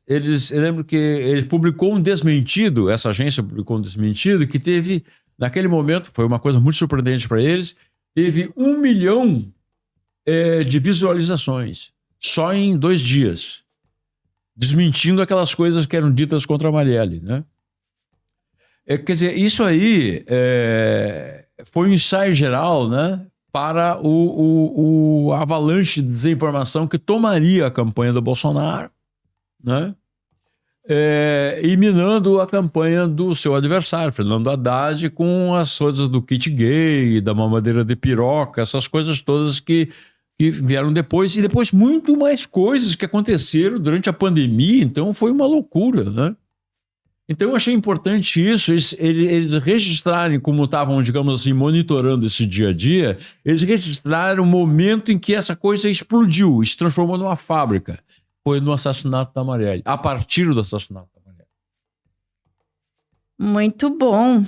Speaker 5: eu lembro que ele publicou um desmentido, essa agência publicou um desmentido que teve, naquele momento, foi uma coisa muito surpreendente para eles, teve 1 milhão de visualizações, só em 2 dias. desmentindo aquelas coisas que eram ditas contra a Marielle, né? Quer dizer, isso aí foi um ensaio geral, né, para o avalanche de desinformação que tomaria a campanha do Bolsonaro, né? E minando a campanha do seu adversário, Fernando Haddad, com as coisas do kit gay, da mamadeira de piroca, essas coisas todas que vieram depois, e depois muito mais coisas que aconteceram durante a pandemia, então foi uma loucura, né? Então eu achei importante isso, eles registrarem como estavam, digamos assim, monitorando esse dia a dia, eles registraram o momento em que essa coisa explodiu, se transformou numa fábrica. Foi no assassinato da Marielle, a partir do assassinato da Marielle.
Speaker 2: Muito bom.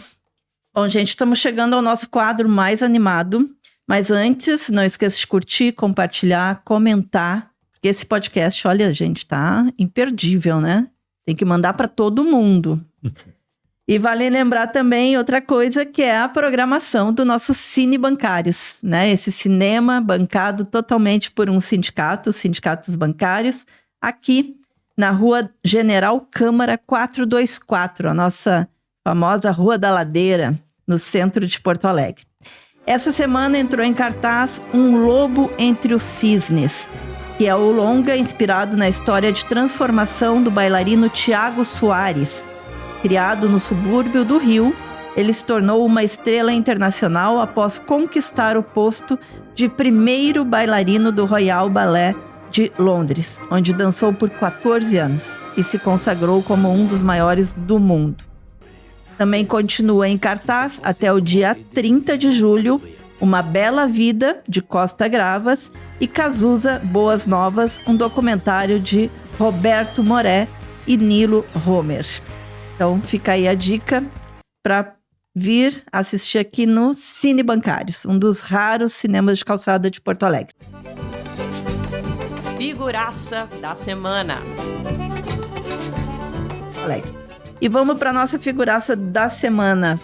Speaker 2: Bom, gente, estamos chegando ao nosso quadro mais animado. Mas antes, não esqueça de curtir, compartilhar, comentar. Porque esse podcast, olha, gente, tá imperdível, né? Tem que mandar para todo mundo. E vale lembrar também outra coisa, que é a programação do nosso Cine Bancários, né? Esse cinema bancado totalmente por um sindicato, os sindicatos bancários, aqui na Rua General Câmara 424, a nossa famosa Rua da Ladeira, no centro de Porto Alegre. Essa semana entrou em cartaz Um Lobo entre os Cisnes, que é o longa inspirado na história de transformação do bailarino Tiago Soares. Criado no subúrbio do Rio, ele se tornou uma estrela internacional após conquistar o posto de primeiro bailarino do Royal Ballet de Londres, onde dançou por 14 anos e se consagrou como um dos maiores do mundo. Também continua em cartaz até o dia 30 de julho, Uma Bela Vida, de Costa Gravas, e Cazuza Boas Novas, um documentário de Roberto Moré e Nilo Romer. Então fica aí a dica para vir assistir aqui no Cine Bancários, um dos raros cinemas de calçada de Porto Alegre.
Speaker 1: Figuraça da semana.
Speaker 2: E vamos para a nossa figuraça da semana.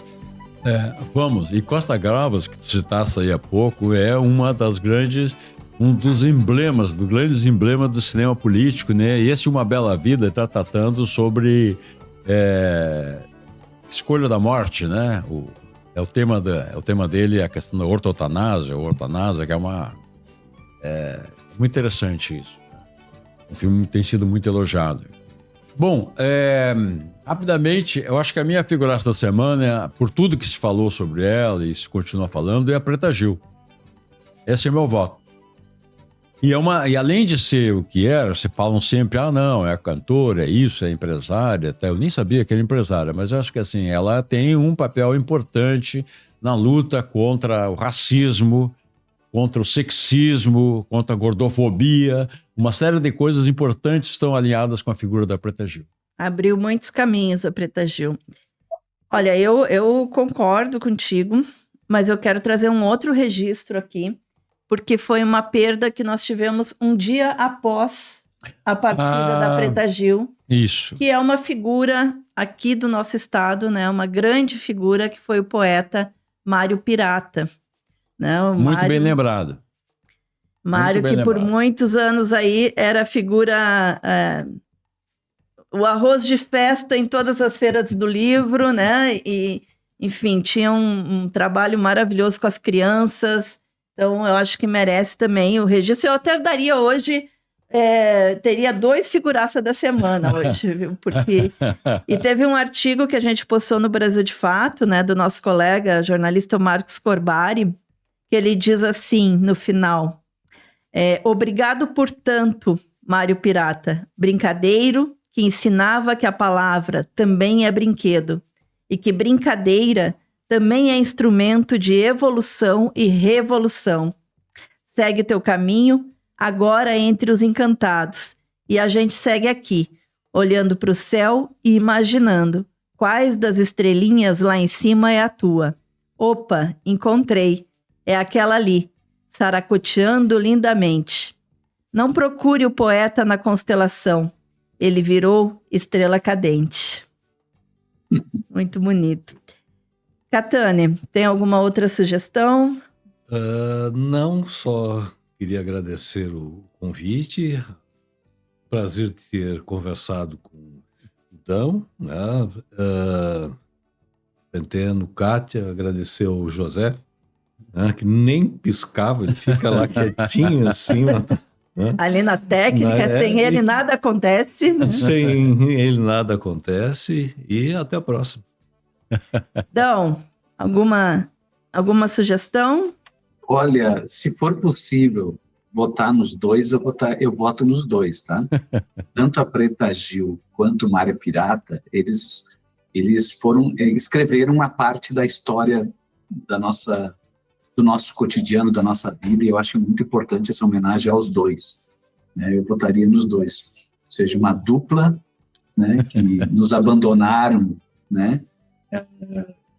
Speaker 5: Vamos. E Costa Gravas, que tu citaste aí há pouco, é um dos grandes emblemas do cinema político, né? E esse Uma Bela Vida está tratando sobre escolha da morte, né? O tema dele é a questão da ortotanásia, que é muito interessante isso. O filme tem sido muito elogiado. Bom, rapidamente, eu acho que a minha figuraça da semana, por tudo que se falou sobre ela e se continua falando, é a Preta Gil. Esse é meu voto. E além de ser o que era, se falam sempre, não, é cantora, é isso, é empresária, até eu nem sabia que era empresária, mas eu acho que assim, ela tem um papel importante na luta contra o racismo, contra o sexismo, contra a gordofobia, uma série de coisas importantes estão alinhadas com a figura da Preta Gil.
Speaker 2: Abriu muitos caminhos a Preta Gil. Olha, eu concordo contigo, mas eu quero trazer um outro registro aqui, porque foi uma perda que nós tivemos um dia após a partida da Preta Gil.
Speaker 5: Isso.
Speaker 2: Que é uma figura aqui do nosso estado, né? Uma grande figura que foi o poeta Mário Pirata. Né?
Speaker 5: Muito bem lembrado.
Speaker 2: Mário, que por muitos anos aí era a figura... o arroz de festa em todas as feiras do livro, né? E, enfim, tinha um trabalho maravilhoso com as crianças. Então, eu acho que merece também o registro. Eu até daria hoje... teria 2 figuraças da semana hoje, viu? Porque... E teve um artigo que a gente postou no Brasil de Fato, né? Do nosso colega, jornalista Marcos Corbari, que ele diz assim, no final... obrigado por tanto, Mário Pirata, brincadeiro que ensinava que a palavra também é brinquedo e que brincadeira também é instrumento de evolução e revolução. Segue teu caminho, agora entre os encantados, e a gente segue aqui, olhando para o céu e imaginando quais das estrelinhas lá em cima é a tua. Opa, encontrei, é aquela ali, saracoteando lindamente. Não procure o poeta na constelação, ele virou estrela cadente. Muito bonito. Catane, tem alguma outra sugestão?
Speaker 3: Não, só queria agradecer o convite, prazer de ter conversado com o Dão, né? Centeno, Kátia, agradecer ao José, né? Que nem piscava, ele fica lá quietinho assim, né?
Speaker 2: Ali na técnica, sem ele nada acontece. Né?
Speaker 3: Sem ele nada acontece. E até a próxima.
Speaker 2: Dão, alguma sugestão?
Speaker 6: Olha, se for possível votar nos dois, eu voto nos dois, tá? Tanto a Preta Gil quanto o Mário Pirata, eles escreveram uma parte da história do nosso cotidiano, da nossa vida, e eu acho muito importante essa homenagem aos dois. Né? Eu votaria nos dois. Ou seja, uma dupla, né, que nos abandonaram, né,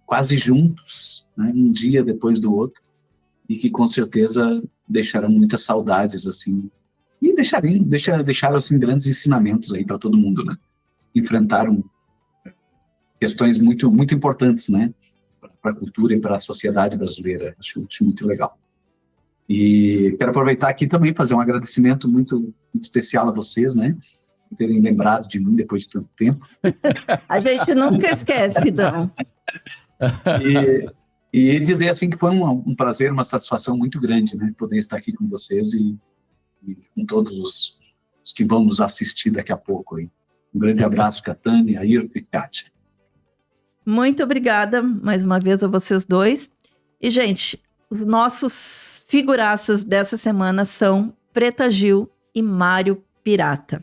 Speaker 6: quase juntos, né, um dia depois do outro, e que com certeza deixaram muitas saudades, assim, e deixaram assim, grandes ensinamentos aí para todo mundo, né? Enfrentaram questões muito, muito importantes, né, para a cultura e para a sociedade brasileira. Acho muito legal. E quero aproveitar aqui também fazer um agradecimento muito especial a vocês, né, por terem lembrado de mim depois de tanto tempo.
Speaker 2: A gente nunca esquece, Dão.
Speaker 6: E dizer assim que foi um prazer, uma satisfação muito grande, né, poder estar aqui com vocês e com todos os que vão nos assistir daqui a pouco aí. Um grande abraço, Catânia, Ayrton e Kátia.
Speaker 2: Muito obrigada mais uma vez a vocês dois. E, gente, os nossos figuraças dessa semana são Preta Gil e Mário Pirata.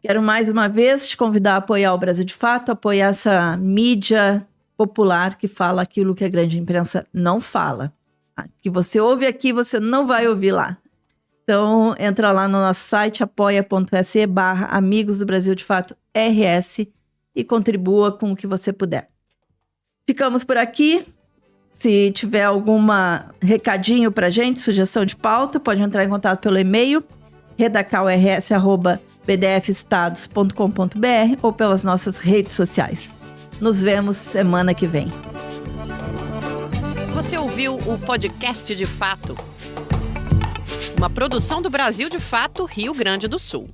Speaker 2: Quero mais uma vez te convidar a apoiar o Brasil de Fato, apoiar essa mídia popular que fala aquilo que a grande imprensa não fala. Que você ouve aqui, você não vai ouvir lá. Então, entra lá no nosso site, apoia.se/Amigos do Brasil de Fato RS e contribua com o que você puder. Ficamos por aqui. Se tiver algum recadinho pra gente, sugestão de pauta, pode entrar em contato pelo e-mail redacalrs@bdfestados.com.br ou pelas nossas redes sociais. Nos vemos semana que vem.
Speaker 1: Você ouviu o podcast de Fato, uma produção do Brasil de Fato, Rio Grande do Sul.